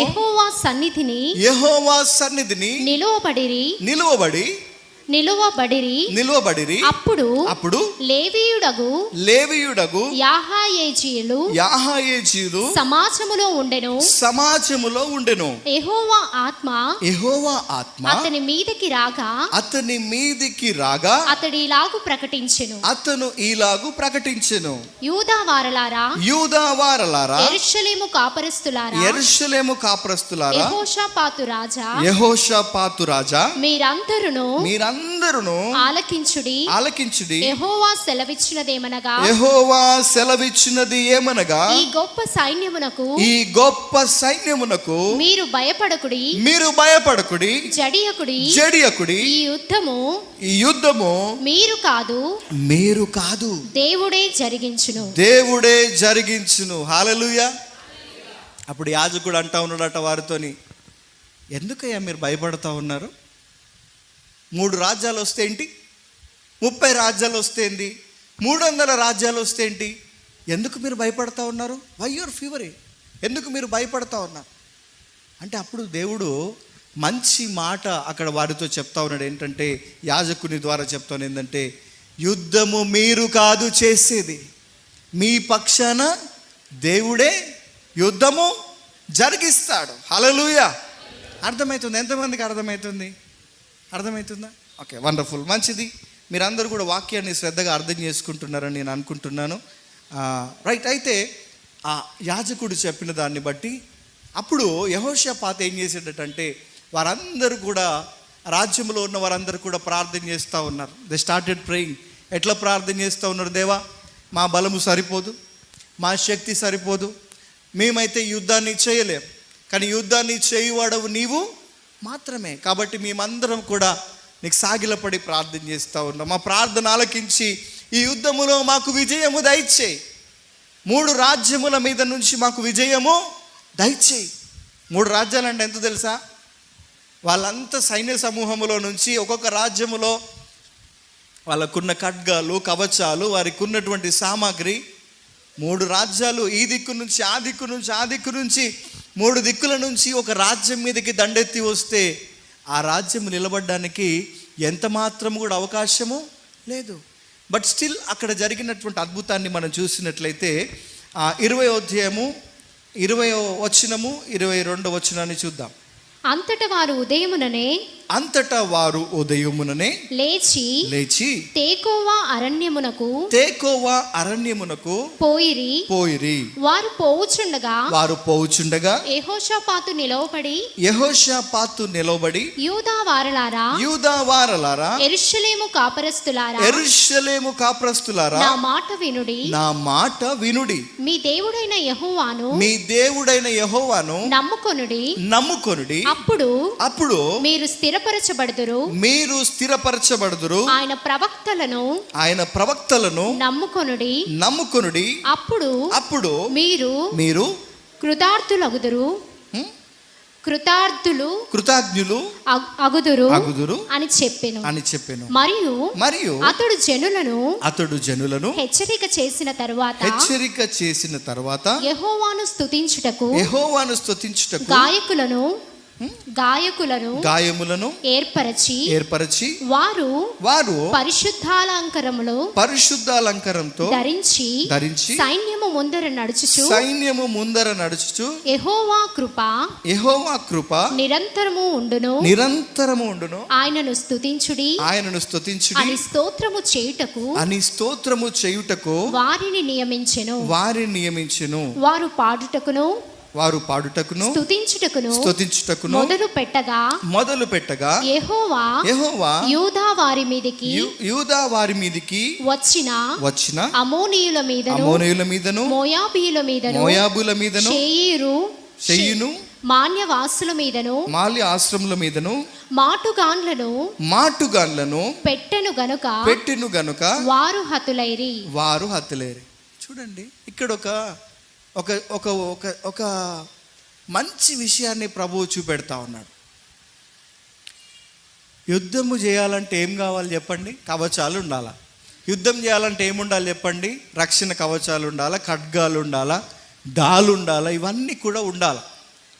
యెహోవా సన్నిధిని నిలువబడిరి. అప్పుడు లేవీయుడగు యాహాయేజీయులు సమాజములో ఉండెను. యెహోవా ఆత్మ అతని మీదికి రాగా అతడు ఇలాగు ప్రకటించెను. యూదా వారలారా యెరూషలేము కాపరస్తులారా యెహోషాపాతు రాజా మీరందరూ ఆలకించుడి. యెహోవా సెలవిచ్చినది ఏమనగా ఈ గొప్ప సైన్యమునకు మీరు భయపడకుడి, జడియకుడి. ఈ యుద్ధము మీరు కాదు, దేవుడే జరిగించును. హల్లెలూయా. అప్పుడు యాజకుడు అంటా ఉన్నాడట వారితోని, ఎందుకయ్యా మీరు భయపడతా ఉన్నారు? 3 రాజ్యాలు వస్తే ఏంటి, 30 రాజ్యాలు వస్తే ఏంటి, 300 రాజ్యాలు వస్తే ఏంటి, ఎందుకు మీరు భయపడతా ఉన్నారు? Why your fever? ఎందుకు మీరు భయపడతా ఉన్నారు అంటే అప్పుడు దేవుడు మంచి మాట అక్కడ వారితో చెప్తా ఉన్నాడు. ఏంటంటే యాజకుని ద్వారా చెప్తాను ఏంటంటే, యుద్ధము మీరు కాదు చేసేది, మీ పక్షాన దేవుడే యుద్ధము జరిగిస్తాడు. హల్లెలూయా. అర్థమవుతుంది? ఎంతమందికి అర్థమవుతుందా? ఓకే, వండర్ఫుల్, మంచిది. మీరందరూ కూడా వాక్యాన్ని శ్రద్ధగా అర్థం చేసుకుంటున్నారని నేను అనుకుంటున్నాను. రైట్. అయితే ఆ యాజకుడు చెప్పిన దాన్ని బట్టి అప్పుడు యెహోషాపాతు ఏం చేసేటంటే వారందరూ కూడా, రాజ్యంలో ఉన్న వారందరూ కూడా ప్రార్థన చేస్తూ ఉన్నారు. They started praying. ఎట్లా ప్రార్థన చేస్తూ ఉన్నారు? దేవా, మా బలము సరిపోదు, మా శక్తి సరిపోదు, మేమైతే యుద్ధాన్ని చేయలేం, కానీ యుద్ధాన్ని చేయువాడవు నీవు మాత్రమే. కాబట్టి మేమందరం కూడా నీకు సాగిలపడి ప్రార్థన చేస్తూ ఉన్నాం. మా ప్రార్థన ఆలకించి ఈ యుద్ధములో మాకు విజయము దయచేయి. 3 రాజ్యముల మీద నుంచి మాకు విజయము దయచేయి. 3 రాజ్యాలంటే ఎంత తెలుసా? వాళ్ళంతా సైన్య సమూహములో నుంచి ఒక్కొక్క రాజ్యములో వాళ్ళకున్న ఖడ్గాలు, కవచాలు, వారికి ఉన్నటువంటి సామాగ్రి, 3 రాజ్యాలు, ఈ దిక్కు నుంచి ఆ దిక్కు నుంచి ఆ దిక్కు నుంచి 3 దిక్కుల నుంచి ఒక రాజ్యం మీదకి దండెత్తి వస్తే ఆ రాజ్యం నిలబడడానికి ఎంత మాత్రం కూడా అవకాశము లేదు. బట్ స్టిల్ అక్కడ జరిగినటువంటి అద్భుతాన్ని మనం చూసినట్లయితే 20వ అధ్యాయము 20వ వచనము 22వ వచనాన్ని చూద్దాం. అంతటా వారు ఉదయముననే లేచి తేకోవా అరణ్యమునకు పోయిరి. వారు పోవుచుండగా యెహోషాపాతు నిలవబడి యూదా వారలారా యెరూషలేము కాపరస్తులారా నా మాట వినుడి. మీ దేవుడైన యెహోవాను నమ్ముకొనుడి. అప్పుడు మీరు స్థిరపరచబడుదురు. ఆయన ప్రవక్తలను నమ్ముకొనుడి. అప్పుడు మీరు కృతార్థులు అగుదురు అని చెప్పెను. మరియు అతడు జనులను హెచ్చరిక చేసిన తరువాత యెహోవాను స్తుతించుటకు గాయకులను ఏర్పరచి వారు పరిశుద్ధాలంకరంతో ధరించి సైన్యము ముందర నడుచుచు యెహోవా కృప నిరంతరము ఉండును. ఆయనను స్తుతించుడి అని స్తోత్రము చేయుటకు వారిని నియమించెను. వారు పాడుటకును స్తుతించుటకును మొదలు పెట్టగా యెహోవా యూదా వారి మీదికి వచ్చిన అమోనీయుల మీదను మోయాబుల మీదను షేయును మాల్యవాసుల మీదను మాటుగాన్లను పెట్టెను గనుక వారు హతులైరి. చూడండి, ఇక్కడ ఒక మంచి విషయాన్ని ప్రభువు చూపెడతా ఉన్నాడు. యుద్ధము చేయాలంటే ఏం కావాలి చెప్పండి? కవచాలు ఉండాలా. యుద్ధం చేయాలంటే ఏముండాలి చెప్పండి? రక్షణ కవచాలు ఉండాలా, ఖడ్గాలు ఉండాలా, డాలు ఉండాలా, ఇవన్నీ కూడా ఉండాలి.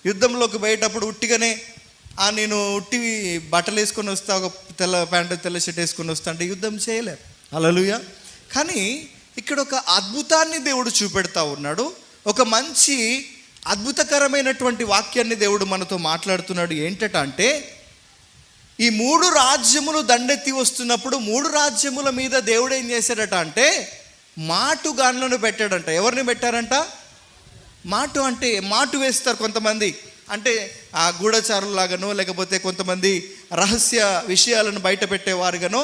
యుద్ధంలోకి పోయేటప్పుడు ఉట్టిగానే నేను ఉట్టి బట్టలు వేసుకొని వస్తా, ఒక తెల్ల ప్యాంటు తెల్ల షర్ట్ వేసుకొని వస్తా అంటే యుద్ధం చేయలేరు. హల్లెలూయా. కానీ ఇక్కడ ఒక అద్భుతాన్ని దేవుడు చూపెడతా ఉన్నాడు. ఒక మంచి అద్భుతకరమైనటువంటి వాక్యాన్ని దేవుడు మనతో మాట్లాడుతున్నాడు. ఏంటంటే ఈ 3 రాజ్యములు దండెత్తి వస్తున్నప్పుడు 3 రాజ్యముల మీద దేవుడు ఏం చేశాడట అంటే మాటుగాన్లను పెట్టాడంట. ఎవరిని పెట్టారంట? మాటు వేస్తారు కొంతమంది, అంటే ఆ గూఢచారులాగానో లేకపోతే కొంతమంది రహస్య విషయాలను బయట పెట్టేవారుగానో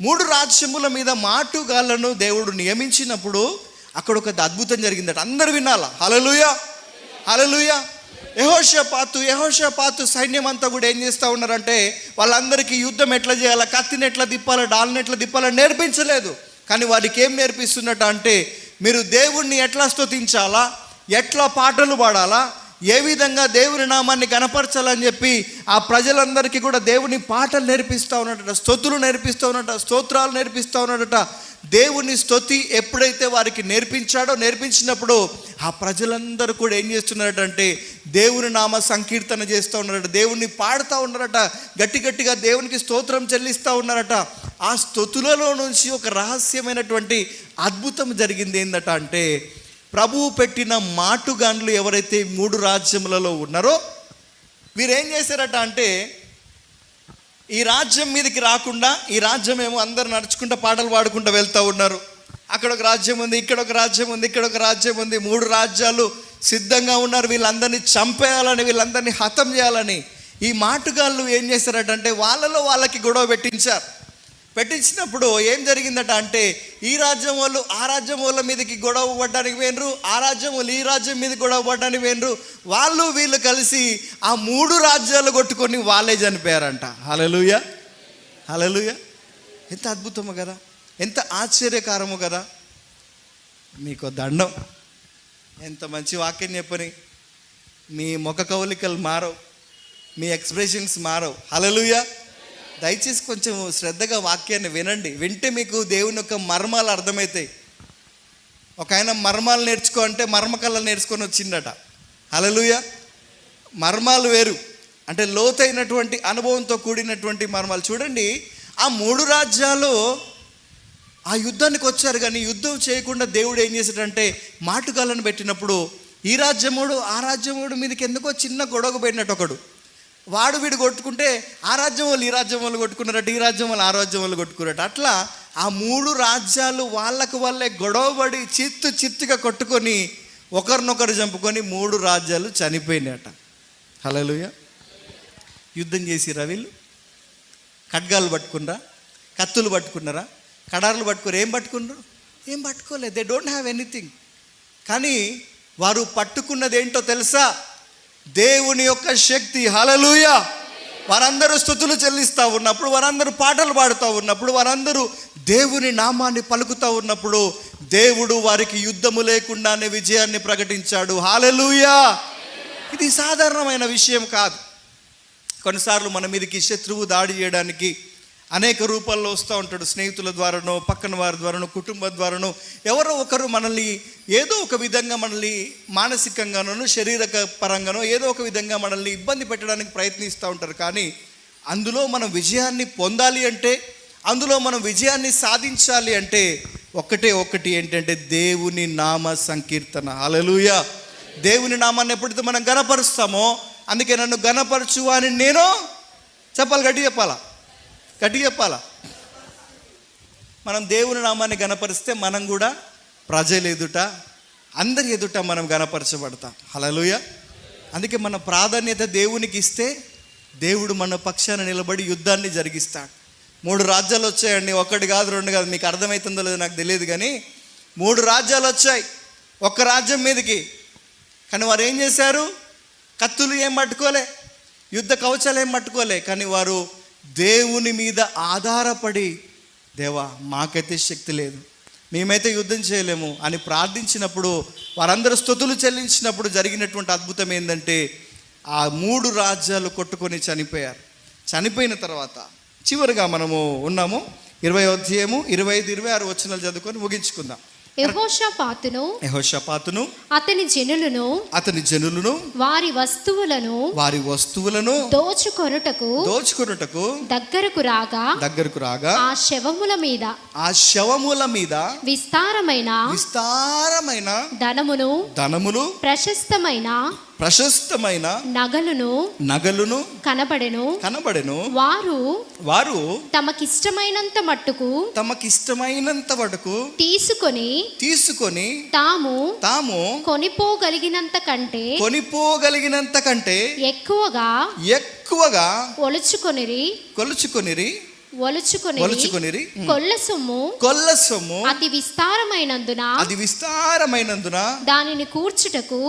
3 రాజ్యముల మీద మాటుగాళ్లను దేవుడు నియమించినప్పుడు అక్కడ ఒక అద్భుతం జరిగిందట. అందరు వినాలా? హల్లెలూయా, హల్లెలూయా. యెహోషాపాతు సైన్యం అంతా కూడా ఏం చేస్తూ ఉన్నారంటే వాళ్ళందరికీ యుద్ధం ఎట్లా చేయాలా, కత్తిని ఎట్లా తిప్పాలా, డాల్ని ఎట్లా తిప్పాలా నేర్పించలేదు. కానీ వారికి ఏం నేర్పిస్తున్నట్ట అంటే మీరు దేవుణ్ణి ఎట్లా స్తుతించాలా, ఎట్లా పాటలు పాడాలా, ఏ విధంగా దేవుని నామాన్ని కనపరచాలని చెప్పి ఆ ప్రజలందరికీ కూడా దేవుని పాటలు నేర్పిస్తూ ఉన్నట, స్తుతులు నేర్పిస్తూ ఉన్నట, స్తోత్రాలు నేర్పిస్తూ ఉన్నట. దేవుని స్తుతి ఎప్పుడైతే వారికి నేర్పించినప్పుడు ఆ ప్రజలందరూ కూడా ఏం చేస్తున్నారటంటే దేవుని నామ సంకీర్తన చేస్తూ ఉన్నారట, దేవుణ్ణి పాడుతూ ఉన్నారట, గట్టిగా దేవునికి స్తోత్రం చెల్లిస్తూ ఉన్నారట. ఆ స్తుతులలో నుంచి ఒక రహస్యమైనటువంటి అద్భుతం జరిగింది. ఏందట అంటే ప్రభువు పెట్టిన మాటుగాండ్లు ఎవరైతే 3 రాజ్యములలో ఉన్నారో వీరేం చేశారట అంటే, ఈ రాజ్యం మీదకి రాకుండా, ఈ రాజ్యం ఏమో అందరు నడుచుకుంటూ పాటలు పాడుకుంటూ వెళ్తూ ఉన్నారు. అక్కడ ఒక రాజ్యం ఉంది, ఇక్కడ ఒక రాజ్యం ఉంది, ఇక్కడ ఒక రాజ్యం ఉంది. 3 రాజ్యాలు సిద్ధంగా ఉన్నారు. వీళ్ళందరినీ చంపేయాలని, వీళ్ళందరినీ హతం చేయాలని ఈ మాటుగాళ్ళు ఏం చేశారటంటే వాళ్ళలో వాళ్ళకి గొడవ పెట్టించినప్పుడు ఏం జరిగిందట అంటే, ఈ రాజ్యం వాళ్ళు ఆ రాజ్యం వాళ్ళ మీదకి గొడవ పడ్డానికి వేనరు, ఆ రాజ్యం వాళ్ళు ఈ రాజ్యం మీద గొడవ పడ్డానికి వేనరు. వాళ్ళు వీళ్ళు కలిసి ఆ 3 రాజ్యాలు కొట్టుకొని వాళ్ళే చనిపోయారంట. హల్లెలూయా, హల్లెలూయా. ఎంత అద్భుతము కదా, ఎంత ఆశ్చర్యకరము కదా. మీకు దండం. ఎంత మంచి వాక్యం చెప్పని. మీ ముఖ కవలికలు మారవు, మీ ఎక్స్ప్రెషన్స్ మారవు. హల్లెలూయా. దయచేసి కొంచెం శ్రద్ధగా వాక్యాన్ని వినండి. వింటే మీకు దేవుని యొక్క మర్మాలు అర్థమవుతాయి. ఒక ఆయన మర్మాలు నేర్చుకో అంటే మర్మకళ నేర్చుకొని వచ్చిందట. హల్లెలూయా. మర్మాలు వేరు, అంటే లోతైనటువంటి అనుభవంతో కూడినటువంటి మర్మాలు. చూడండి, ఆ 3 రాజ్యాలు ఆ యుద్ధానికి వచ్చారు, కానీ యుద్ధం చేయకుండా దేవుడు ఏం చేశాడంటే మాటుగాళ్ళను పెట్టినప్పుడు ఈ రాజ్యముడు ఆ రాజ్యముడు మీదకి ఎందుకో చిన్న గొడవ పెట్టినట్టు ఒకడు వాడు వీడు కొట్టుకుంటే ఆ రాజ్యం వాళ్ళు ఈ రాజ్యం వాళ్ళు కొట్టుకున్నారట, ఈ రాజ్యం వాళ్ళు ఆ రాజ్యం వాళ్ళు కొట్టుకున్నారట. అట్లా ఆ 3 రాజ్యాలు వాళ్ళకు వాళ్ళే గొడవపడి చిత్తుగా కొట్టుకొని ఒకరినొకరు చంపుకొని 3 రాజ్యాలు చనిపోయినాయట. హల్లెలూయా. యుద్ధం చేసిరా వీళ్ళు? ఖడ్గాలు పట్టుకున్నారా? కత్తులు పట్టుకున్నారా? కడారులు పట్టుకున్నారు? ఏం పట్టుకోలేదు. They don't have anything. కానీ వారు పట్టుకున్నది ఏంటో తెలుసా? దేవుని యొక్క శక్తి. హల్లెలూయా. వారందరూ స్తుతులు చెల్లిస్తూ ఉన్నప్పుడు, వారందరూ పాటలు పాడుతూ ఉన్నప్పుడు, వారందరూ దేవుని నామాన్ని పలుకుతూ ఉన్నప్పుడు దేవుడు వారికి యుద్ధము లేకుండానే విజయాన్ని ప్రకటించాడు. హల్లెలూయా. ఇది సాధారణమైన విషయం కాదు. కొన్నిసార్లు మన మీదకి శత్రువు దాడి చేయడానికి అనేక రూపాల్లో వస్తూ ఉంటాడు. స్నేహితుల ద్వారానో, పక్కన వారి ద్వారానో, కుటుంబం ద్వారానో, ఎవరో ఒకరు మనల్ని ఏదో ఒక విధంగా మనల్ని మానసికంగానో శారీరక పరంగానో ఏదో ఒక విధంగా మనల్ని ఇబ్బంది పెట్టడానికి ప్రయత్నిస్తూ ఉంటారు. కానీ అందులో మనం విజయాన్ని పొందాలి అంటే, అందులో మనం విజయాన్ని సాధించాలి అంటే ఒకటి ఏంటంటే దేవుని నామ సంకీర్తన. హల్లెలూయా. దేవుని నామాన్ని ఎప్పుడైతే మనం గణపరుస్తామో, అందుకే నన్ను గణపరచు అని నేను చెప్పాలి. గట్టి చెప్పాలా? మనం దేవుని నామాన్ని గణపరిస్తే మనం కూడా ప్రజలు ఎదుట, అందరి ఎదుట మనం గణపరచబడతాం. హల్లెలూయా. అందుకే మన ప్రాధాన్యత దేవునికి ఇస్తే దేవుడు మన పక్షాన నిలబడి యుద్ధాన్ని జరిగిస్తాడు. 3 రాజ్యాలు వచ్చాయండి. 1 కాదు, 2 కాదు. మీకు అర్థమవుతుందో లేదో నాకు తెలియదు, కానీ 3 రాజ్యాలు వచ్చాయి ఒక్క రాజ్యం మీదకి. కానీ వారు ఏం చేశారు? కత్తులు ఏం పట్టుకోలే, యుద్ధ కవచాలు ఏం పట్టుకోలే. కానీ వారు దేవుని మీద ఆధారపడి, దేవా మాకైతే శక్తి లేదు, మేమైతే యుద్ధం చేయలేము అని ప్రార్థించినప్పుడు, వారందరూ స్తుతులు చెల్లించినప్పుడు జరిగినటువంటి అద్భుతం ఏంటంటే ఆ 3 రాజ్యాలు కొట్టుకొని చనిపోయారు. చనిపోయిన తర్వాత చివరిగా మనము ఉన్నాము 20వ అధ్యాయము 25-26 వచనాలు చదువుకొని ముగించుకుందాం. యెహోషాపాతును అతని జనులను వారి వస్తువులను దోచుకొనుటకు దగ్గరకు రాగా ఆ శవముల మీద విస్తారమైన ధనమును ప్రశస్తమైన నగలును కనబడెను. వారు తమకిష్టమైనంత మట్టుకు తీసుకొని తాము కొనిపోగలిగినంత కంటే ఎక్కువగా కొలుచుకొనిరి. కొల్ల సొమ్ము అతి విస్తారమైనందున దానిని పూడ్చుటకు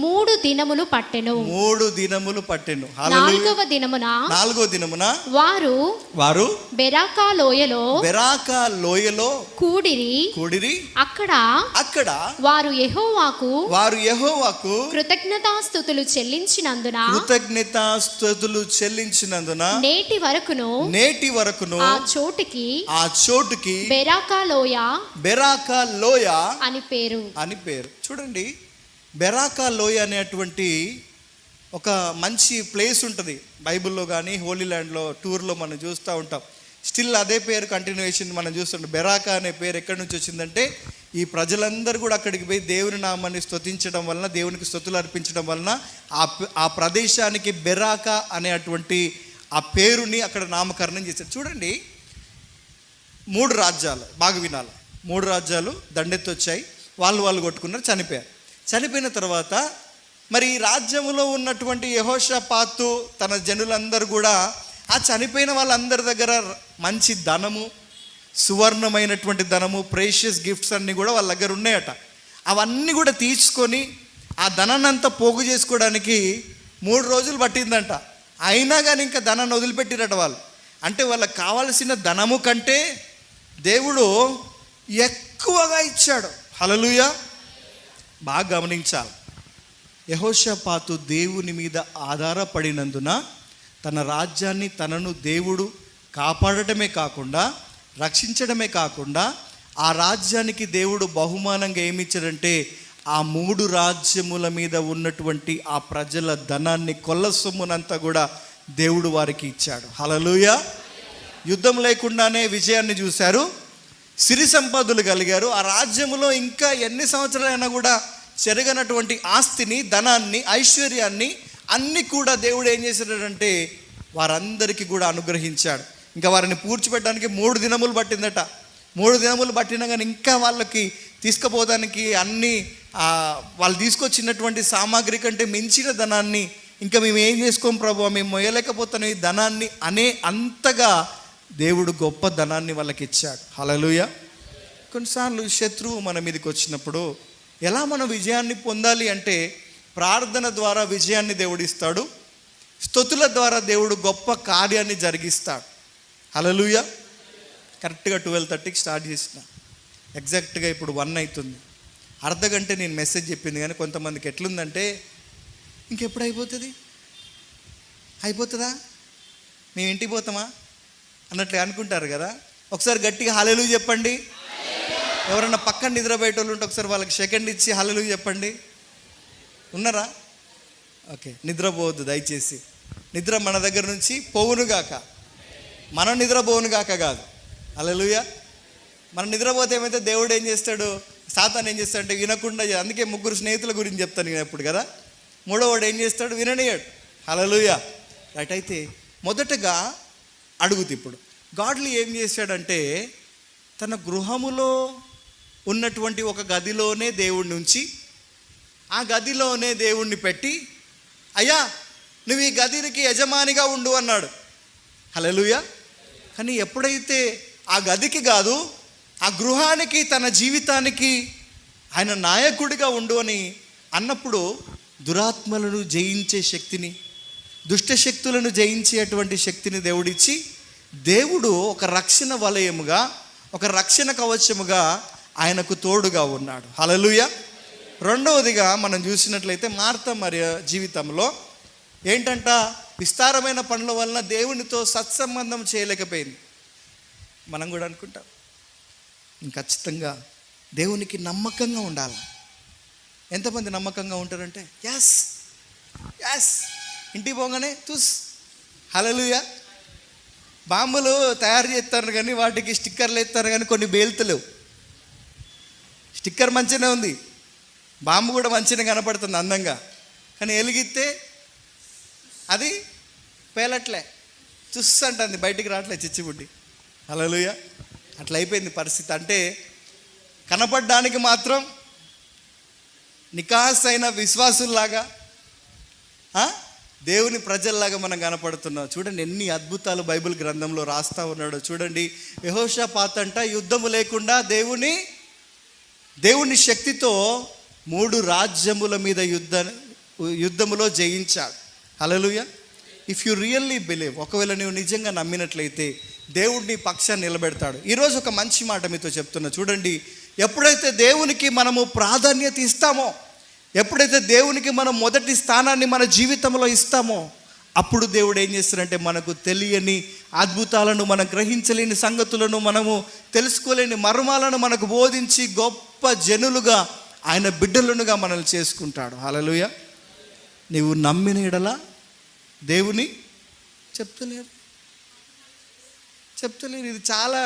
3 దినములు పట్టెను. 4వ దినమున వారు బెరాకా లోయలో కూడిరి. అక్కడ వారు యెహోవాకు కృతజ్ఞతాస్తుతులు చెల్లించినందున నేటి వరకును ఆ చోటుకి బెరాకా లోయ అని పేరు. చూడండి, బెరాకా లోయ అనేటువంటి ఒక మంచి ప్లేస్ ఉంటుంది బైబిల్లో కానీ హోలీ ల్యాండ్లో టూర్లో మనం చూస్తూ ఉంటాం. స్టిల్ అదే పేరు కంటిన్యూషన్ మనం చూస్తుంటాం. బెరాకా అనే పేరు ఎక్కడి నుంచి వచ్చిందంటే ఈ ప్రజలందరూ కూడా అక్కడికి పోయి దేవుని నామాన్ని స్తుతించడం వలన, దేవునికి స్తుతులు అర్పించడం వలన ఆ ప్రదేశానికి బెరాకా అనేటువంటి ఆ పేరుని అక్కడ నామకరణం చేశారు. చూడండి, 3 రాజ్యాలు, బాగా వినాలి, 3 రాజ్యాలు దండెత్తి వచ్చాయి, వాళ్ళు కొట్టుకున్నారు, చనిపోయారు. చనిపోయిన తర్వాత మరి ఈ రాజ్యంలో ఉన్నటువంటి యెహోషాపాతు తన జనులందరూ కూడా ఆ చనిపోయిన వాళ్ళందరి దగ్గర మంచి ధనము, సువర్ణమైనటువంటి ధనము, ప్రేషియస్ గిఫ్ట్స్ అన్నీ కూడా వాళ్ళ దగ్గర ఉన్నాయట. అవన్నీ కూడా తీసుకొని ఆ ధనాన్ని అంతా పోగు చేసుకోవడానికి 3 రోజులు పట్టిందంట. అయినా కానీ ఇంకా ధనాన్ని వదిలిపెట్టిరట వాళ్ళు. అంటే వాళ్ళకి కావాల్సిన ధనము కంటే దేవుడు ఎక్కువగా ఇచ్చాడు. హల్లెలూయా. బాగా గమనించాలి, యెహోషాపాతు దేవుని మీద ఆధారపడినందున తన రాజ్యాన్ని, తనను దేవుడు కాపాడటమే కాకుండా, రక్షించడమే కాకుండా, ఆ రాజ్యానికి దేవుడు బహుమానంగా ఏమిచ్చాడంటే ఆ 3 రాజ్యముల మీద ఉన్నటువంటి ఆ ప్రజల ధనాన్ని, కొల్ల సొమ్మునంతా కూడా దేవుడు వారికి ఇచ్చాడు. హల్లెలూయా. యుద్ధం లేకుండానే విజయాన్ని చూశారు, సిరి సంపదలు కలిగారు. ఆ రాజ్యములో ఇంకా ఎన్ని సంవత్సరాలైనా కూడా చెరగనటువంటి ఆస్తిని, ధనాన్ని, ఐశ్వర్యాన్ని అన్నీ కూడా దేవుడు ఏం చేశాడంటే వారందరికీ కూడా అనుగ్రహించాడు. ఇంకా వారిని పూడ్చిపెట్టడానికి 3 దినములు పట్టిందట. 3 దినములు పట్టినా కానీ ఇంకా వాళ్ళకి తీసుకుపోవడానికి అన్నీ వాళ్ళు తీసుకొచ్చినటువంటి సామాగ్రి కంటే మించిన ధనాన్ని ఇంకా మేము ఏం చేసుకోం ప్రభు, మేము మొయ్యలేకపోతున్నాం ఈ ధనాన్ని అనే అంతగా దేవుడు గొప్ప ధనాన్ని వాళ్ళకి ఇచ్చాడు. హల్లెలూయా. కొన్నిసార్లు శత్రువు మన మీదకి వచ్చినప్పుడు ఎలా మనం విజయాన్ని పొందాలి అంటే ప్రార్థన ద్వారా విజయాన్ని దేవుడు ఇస్తాడు, స్తుతుల ద్వారా దేవుడు గొప్ప కార్యాన్ని జరిగిస్తాడు. హల్లెలూయా. కరెక్ట్గా 12:30కి స్టార్ట్ చేసిన, ఎగ్జాక్ట్గా ఇప్పుడు 1 అవుతుంది. అర్ధగంట నేను మెసేజ్ చెప్పింది, కానీ కొంతమందికి ఎట్లుందంటే ఇంకెప్పుడు అయిపోతుందా, మేము ఇంటికి పోతామా అన్నట్లు అనుకుంటారు కదా. ఒకసారి గట్టిగా హల్లెలూయా చెప్పండి. ఎవరన్నా పక్కన నిద్రపోయేటోళ్ళు ఉంటే ఒకసారి వాళ్ళకి సెకండ్ ఇచ్చి హల్లెలూయా చెప్పండి. ఉన్నారా? ఓకే. నిద్రపోవద్దు దయచేసి. నిద్ర మన దగ్గర నుంచి పోవునుగాక, మనం నిద్రపోవునుగాక కాదు. హల్లెలూయా. మనం నిద్రపోతే ఏమైతే దేవుడు ఏం చేస్తాడు, సాతాను ఏం చేస్తాడంటే వినకుండా. అందుకే 3 స్నేహితుల గురించి చెప్తాను నేను ఎప్పుడు కదా. 3వవాడు ఏం చేస్తాడు, విననీయడు. హల్లెలూయా. రైట్. అయితే మొదటగా అడుగుతూ ఇప్పుడు గాడ్లీ ఏం చేశాడంటే తన గృహములో ఉన్నటువంటి ఒక గదిలోనే దేవుడిని ఉంచి, ఆ గదిలోనే దేవుణ్ణి పెట్టి, అయ్యా నువ్వు ఈ గదికి యజమానిగా ఉండు అన్నాడు. హల్లెలూయా. కానీ ఎప్పుడైతే ఆ గదికి కాదు, ఆ గృహానికి, తన జీవితానికి ఆయన నాయకుడిగా ఉండు అని అన్నప్పుడు దురాత్మలను జయించే శక్తిని, దుష్టశక్తులను జయించేటువంటి శక్తిని దేవుడిచ్చి, దేవుడు ఒక రక్షణ వలయముగా, ఒక రక్షణ కవచముగా ఆయనకు తోడుగా ఉన్నాడు. హల్లెలూయా. రెండవదిగా మనం చూసినట్లయితే మార్త మరియ జీవితంలో ఏంటంట, విస్తారమైన పనుల వలన దేవునితో సత్సంబంధం చేయలేకపోయింది. మనం కూడా అనుకుంటాం ఖచ్చితంగా దేవునికి నమ్మకంగా ఉండాలి. ఎంతమంది నమ్మకంగా ఉంటారంటే ఎస్ ఇంటికి పోగానే తుస్. హల్లెలూయా. బాంబులు తయారు చేస్తారు కానీ వాటికి స్టిక్కర్లు వేస్తారు కానీ కొన్ని బేల్తలేవు. స్టిక్కర్ మంచిగానే ఉంది, బాంబు కూడా మంచిగా కనపడుతుంది అందంగా, కానీ వెలిగిస్తే అది పేలట్లే, తుస్ అంటుంది, బయటికి రావట్లే చిచ్చుబుడ్డి. హల్లెలూయా. అట్లా అయిపోయింది పరిస్థితి. అంటే కనపడడానికి మాత్రం నికాసైన విశ్వాసుల్లాగా, దేవుని ప్రజల్లాగా మనం కనపడుతున్నాం. చూడండి ఎన్ని అద్భుతాలు బైబిల్ గ్రంథంలో రాస్తా ఉన్నాడు. చూడండి, యెహోషాపాతు అంట యుద్ధము లేకుండా దేవుని శక్తితో 3 రాజ్యముల మీద యుద్ధములో జయించాడు. హల్లెలూయా. ఇఫ్ యు రియల్లీ బిలీవ్, ఒకవేళ నువ్వు నిజంగా నమ్మినట్లయితే దేవుడిని పక్షాన్ని నిలబెడతాడు. ఈరోజు ఒక మంచి మాట మీతో చెప్తున్నా. చూడండి, ఎప్పుడైతే దేవునికి మనము ప్రాధాన్యత ఇస్తామో, ఎప్పుడైతే దేవునికి మనం మొదటి స్థానాన్ని మన జీవితంలో ఇస్తామో, అప్పుడు దేవుడు ఏం చేస్తాడంటే మనకు తెలియని అద్భుతాలను, మనం గ్రహించలేని సంగతులను, మనము తెలుసుకోలేని మర్మాలను మనకు బోధించి గొప్ప జనులుగా, ఆయన బిడ్డలనుగా మనల్ని చేసుకుంటాడు. హల్లెలూయా. నీవు నమ్మిన ఎడల దేవుని చెప్తలేరు. చెప్తలేరు. ఇది చాలా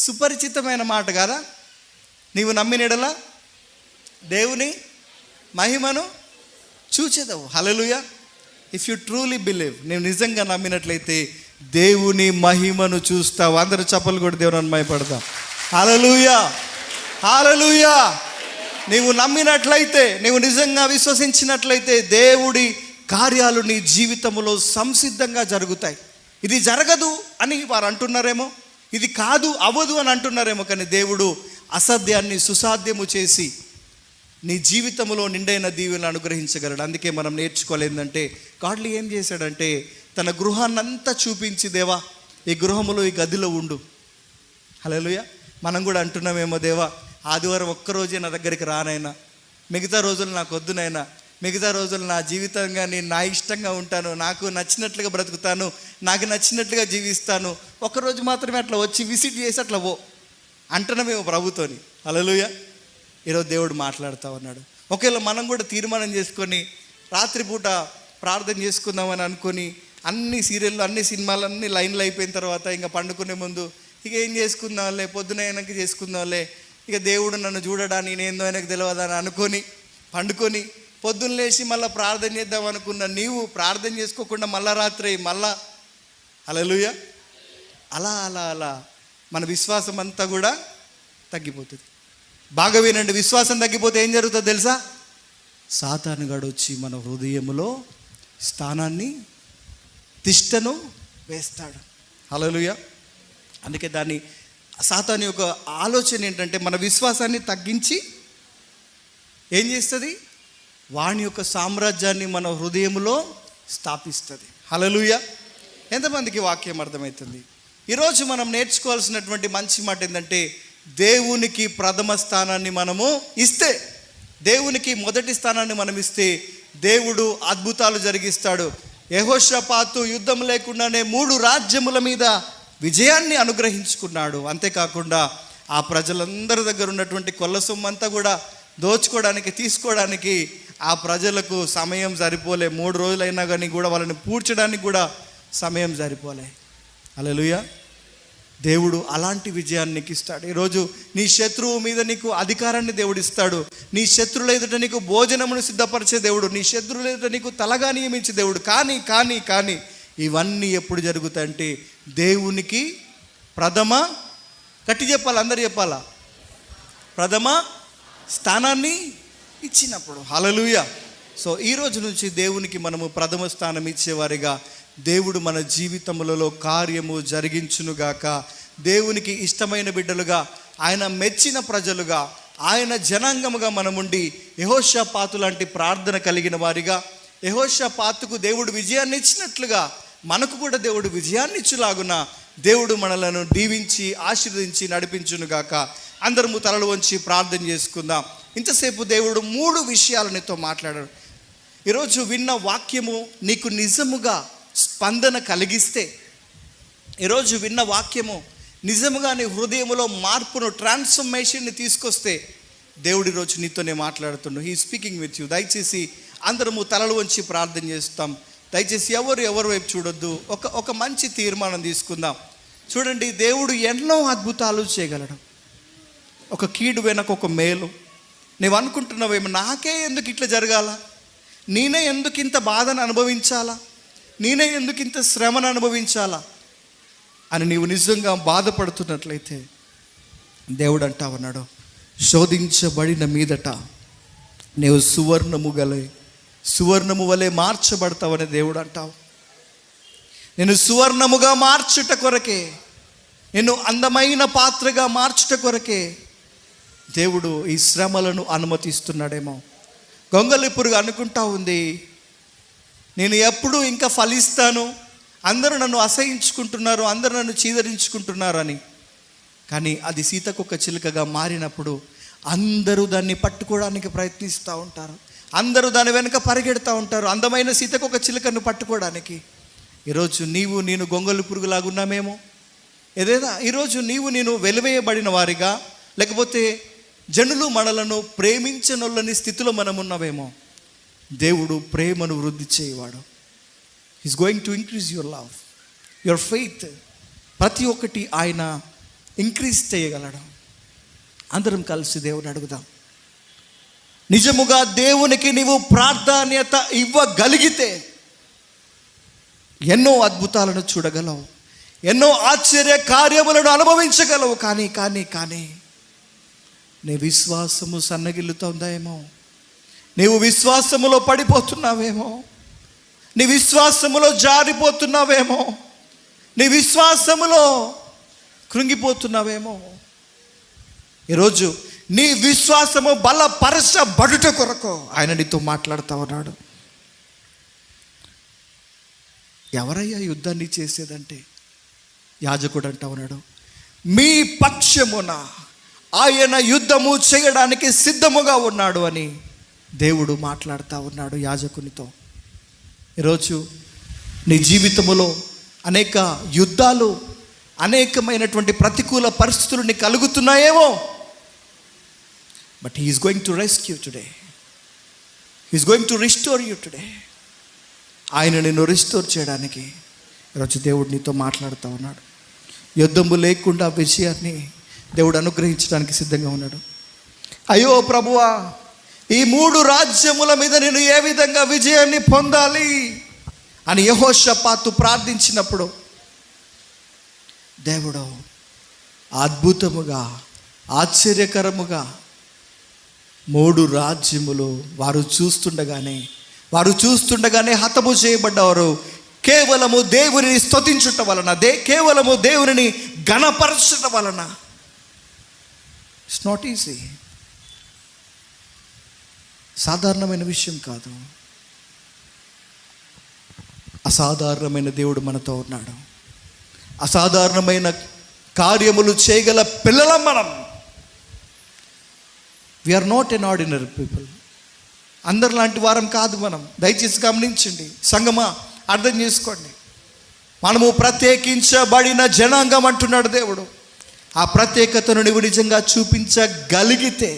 సుపరిచితమైన మాట కదా. నీవు నమ్మినడలా దేవుని మహిమను చూచెదవు. హల్లెలూయా. ఇఫ్ యు ట్రూలీ బిలీవ్, నీవు నిజంగా నమ్మినట్లయితే దేవుని మహిమను చూస్తావు. అందరూ చప్పలు కూడా దేవుని మహిమపడతాం. హల్లెలూయా, హల్లెలూయా. నీవు నమ్మినట్లయితే, నీవు నిజంగా విశ్వసించినట్లయితే దేవుడి కార్యాలు నీ జీవితంలో సంసిద్ధంగా జరుగుతాయి. ఇది జరగదు అని వారు అంటున్నారేమో, ఇది కాదు అవ్వదు అని అంటున్నారేమో, కానీ దేవుడు అసాధ్యాన్ని సుసాధ్యము చేసి నీ జీవితంలో నిండైన దీవెనలు అనుగ్రహించగలడు. అందుకే మనం నేర్చుకోలేదంటే, గాడ్లీ ఏం చేశాడంటే తన గృహాన్నంతా చూపించి, దేవా ఈ గృహములో ఈ గదిలో ఉండు. హల్లెలూయా. మనం కూడా అంటున్నామేమో, దేవా ఆదివారం ఒక్కరోజే నా దగ్గరికి రానైనా, మిగతా రోజులు నాకు వద్దునైనా, మిగతా రోజులు నా జీవితంగా నేను నా ఇష్టంగా ఉంటాను, నాకు నచ్చినట్లుగా బ్రతుకుతాను, నాకు నచ్చినట్లుగా జీవిస్తాను, ఒక్కరోజు మాత్రమే అట్లా వచ్చి విజిట్ చేసి అట్లా అంటున్నామేమో ప్రభుతోని. హల్లెలూయా. ఈరోజు దేవుడు మాట్లాడుతూ ఉన్నాడు. ఒకవేళ మనం కూడా తీర్మానం చేసుకొని రాత్రిపూట ప్రార్థన చేసుకుందామని అనుకొని అన్ని సీరియళ్ళు, అన్ని సినిమాలు అన్ని లైన్లు అయిపోయిన తర్వాత ఇంకా పండుకునే ముందు ఇక ఏం చేసుకుందాంలే, పొద్దున ఆయనకి చేసుకుందాంలే, ఇక దేవుడు నన్ను చూడడానికి నేనేందో ఆయనకు తెలియదని అనుకొని పండుకొని పొద్దున్న లేచి మళ్ళీ ప్రార్థన చేద్దాం అనుకున్న నీవు ప్రార్థన చేసుకోకుండా మళ్ళా రాత్రి మళ్ళా, హల్లెలూయా, అలా అలా అలా మన విశ్వాసం అంతా కూడా తగ్గిపోతుంది. బాగా వినండి, విశ్వాసం తగ్గిపోతే ఏం జరుగుతుందో తెలుసా? సాతానుగాడు వచ్చి మన హృదయంలో స్థానాన్ని, తిష్టను వేస్తాడు. హల్లెలూయా. అందుకే దాన్ని సాతాను యొక్క ఆలోచన ఏంటంటే మన విశ్వాసాన్ని తగ్గించి ఏం చేస్తుంది? వాని యొక్క సామ్రాజ్యాన్ని మన హృదయంలో స్థాపిస్తుంది. హల్లెలూయా. ఎంతమందికి వాక్యం అర్థమవుతుంది? ఈరోజు మనం నేర్చుకోవాల్సినటువంటి మంచి మాట ఏంటంటే, దేవునికి ప్రథమ స్థానాన్ని మనము ఇస్తే, దేవునికి మొదటి స్థానాన్ని మనం ఇస్తే దేవుడు అద్భుతాలు జరిగిస్తాడు. యెహోషాపాతు యుద్ధం లేకుండానే 3 రాజ్యముల మీద విజయాన్ని అనుగ్రహించుకున్నాడు. అంతేకాకుండా ఆ ప్రజలందరి దగ్గర ఉన్నటువంటి కొల్ల సొమ్మంతా కూడా దోచుకోవడానికి, తీసుకోవడానికి ఆ ప్రజలకు సమయం సరిపోలే. 3 రోజులైనా కానీ కూడా వాళ్ళని పూడ్చడానికి కూడా సమయం సరిపోలే. హల్లెలూయా. దేవుడు అలాంటి విజయాన్ని నీకు ఇస్తాడు. ఈరోజు నీ శత్రువు మీద నీకు అధికారాన్ని దేవుడు ఇస్తాడు. నీ శత్రువుల ఎదుట నీకు భోజనమును సిద్ధపరిచే దేవుడు, నీ శత్రువుల ఎదుట నీకు తలగా నియమించే దేవుడు. కానీ కానీ కానీ ఇవన్నీ ఎప్పుడు జరుగుతాయంటే దేవునికి ప్రథమ, గట్టి చెప్పాలి, అందరు చెప్పాలా, ప్రథమ స్థానాన్ని ఇచ్చినప్పుడు. హల్లెలూయా. సో ఈ రోజు నుంచి దేవునికి మనము ప్రథమ స్థానం ఇచ్చేవారిగా దేవుడు మన జీవితములలో కార్యము జరిగించునుగాక. దేవునికి ఇష్టమైన బిడ్డలుగా, ఆయన మెచ్చిన ప్రజలుగా, ఆయన జనాంగముగా మనముండి యెహోషాపాతు లాంటి ప్రార్థన కలిగిన వారిగా, యెహోషాపాతుకు దేవుడు విజయాన్ని ఇచ్చినట్లుగా మనకు కూడా దేవుడు విజయాన్ని ఇచ్చులాగున దేవుడు మనలను దీవించి ఆశీర్వదించి నడిపించునుగాక. అందరము తలలు వంచి ప్రార్థన చేసుకుందాం. ఇంతసేపు దేవుడు 3 విషయాలు నీతో మాట్లాడాడు. ఈరోజు విన్న వాక్యము నీకు నిజముగా స్పందన కలిగిస్తే, ఈరోజు విన్న వాక్యము నిజముగా నీ హృదయంలో మార్పును, ట్రాన్స్ఫర్మేషన్ని తీసుకొస్తే దేవుడు ఈరోజు నీతోనే మాట్లాడుతున్నాడు. He speaking with you. దయచేసి అందరము తలలు వంచి ప్రార్థన చేస్తాం. దయచేసి ఎవరి వైపు చూడొద్దు. ఒక మంచి తీర్మానం తీసుకుందాం. చూడండి, దేవుడు ఎన్నో అద్భుతాలు చేయగలడు. ఒక కీడు వెనక ఒక మేలు. నువ్వు అనుకుంటున్నావేమో, నాకే ఎందుకు ఇట్లా జరగాల, నేనే ఎందుకు ఇంత బాధను అనుభవించాలా, నేనే ఎందుకు ఇంత శ్రమను అనుభవించాలా అని నీవు నిజంగా బాధపడుతున్నట్లయితే దేవుడు అంటా ఉన్నాడు, శోధించబడిన మీదట నీవు సువర్ణము వలె మార్చబడతావని దేవుడు అంటావు. నేను సువర్ణముగా మార్చుట కొరకే, నేను అందమైన పాత్రగా మార్చుట కొరకే దేవుడు ఈ శ్రమలను అనుమతిస్తున్నాడేమో. గొంగళి పురుగు అనుకుంటా ఉంది, నేను ఎప్పుడు ఇంకా ఫలిస్తాను, అందరూ నన్ను అసహించుకుంటున్నారు, అందరూ నన్ను చీదరించుకుంటున్నారు అని. కానీ అది సీతకొక చిలుకగా మారినప్పుడు అందరూ దాన్ని పట్టుకోవడానికి ప్రయత్నిస్తూ ఉంటారు, అందరూ దాని వెనుక పరిగెడుతూ ఉంటారు, అందమైన సీతకొక చిలుకను పట్టుకోవడానికి. ఈరోజు నేను గొంగళి పురుగులాగున్నామేమో. ఏదైనా ఈరోజు నేను వెలివేయబడిన వారిగా, లేకపోతే జనులు మనలను ప్రేమించనొల్లని స్థితిలో మనం ఉన్నామేమో. దేవుడు ప్రేమను వృద్ధి చేయవాడు. Is going to increase your love, your faith. ప్రతి ఒక్కటి ఆయన ఇంక్రీజ్ చేయగలడు. అందరం కలిసి దేవుని అడుగుదాం. నిజముగా దేవునికి నీవు ప్రాధాన్యత ఇవ్వగలిగితే ఎన్నో అద్భుతాలను చూడగలవు, ఎన్నో ఆశ్చర్య కార్యములను అనుభవించగలవు. కానీ కానీ కానీ నీ విశ్వాసము సన్నగిల్లుతోందేమో, నీవు విశ్వాసములో పడిపోతున్నావేమో, నీ విశ్వాసములో జారిపోతున్నావేమో, నీ విశ్వాసములో కృంగిపోతున్నావేమో. ఈరోజు నీ విశ్వాసము బలపరచబడుట కొరకు ఆయన నీతో మాట్లాడుతూ ఉన్నాడు. ఎవరయ్యా యుద్ధాన్ని చేసేదంటే యాజకుడు అంటా ఉన్నాడు, మీ పక్షమున ఆయన యుద్ధము చేయడానికి సిద్ధముగా ఉన్నాడు అని దేవుడు మాట్లాడుతూ ఉన్నాడు యాజకునితో. ఈరోజు నీ జీవితములో అనేక యుద్ధాలు, అనేకమైనటువంటి ప్రతికూల పరిస్థితులు నీకు కలుగుతున్నాయేమో, but he's going to rescue today, he's going to restore you today. ఆయన నిన్ను రిస్టోర్ చేయడానికి ఈరోజు దేవుడు నీతో మాట్లాడుతూ ఉన్నాడు. యుద్ధము లేకుండా విజయాన్ని దేవుడు అనుగ్రహించడానికి సిద్ధంగా ఉన్నాడు. అయ్యో ప్రభువా, ఈ 3 రాజ్యముల మీద నేను ఏ విధంగా విజయాన్ని పొందాలి అని యెహోషాపాతు ప్రార్థించినప్పుడు దేవుడు అద్భుతముగా, ఆశ్చర్యకరముగా 3 రాజ్యములు వారు చూస్తుండగానే హతము చేయబడ్డవారు కేవలము దేవునిని స్తుతించుట వలన, కేవలము దేవునిని ఘనపరచుట వలన. ఇట్స్ నాట్ ఈజీ, సాధారణమైన విషయం కాదు. అసాధారణమైన దేవుడు మనతో ఉన్నాడు. అసాధారణమైన కార్యములు చేయగల పిల్లలం మనం. We are not an ordinary people. అందరిలాంటి వారం కాదు మనం. దయచేసి గమనించండి సంగమా, అర్థం చేసుకోండి. మనము ప్రత్యేకించబడిన జనాంగం అంటున్నాడు దేవుడు. ఆ ప్రత్యేకతను నువ్వు నిజంగా చూపించగలిగితే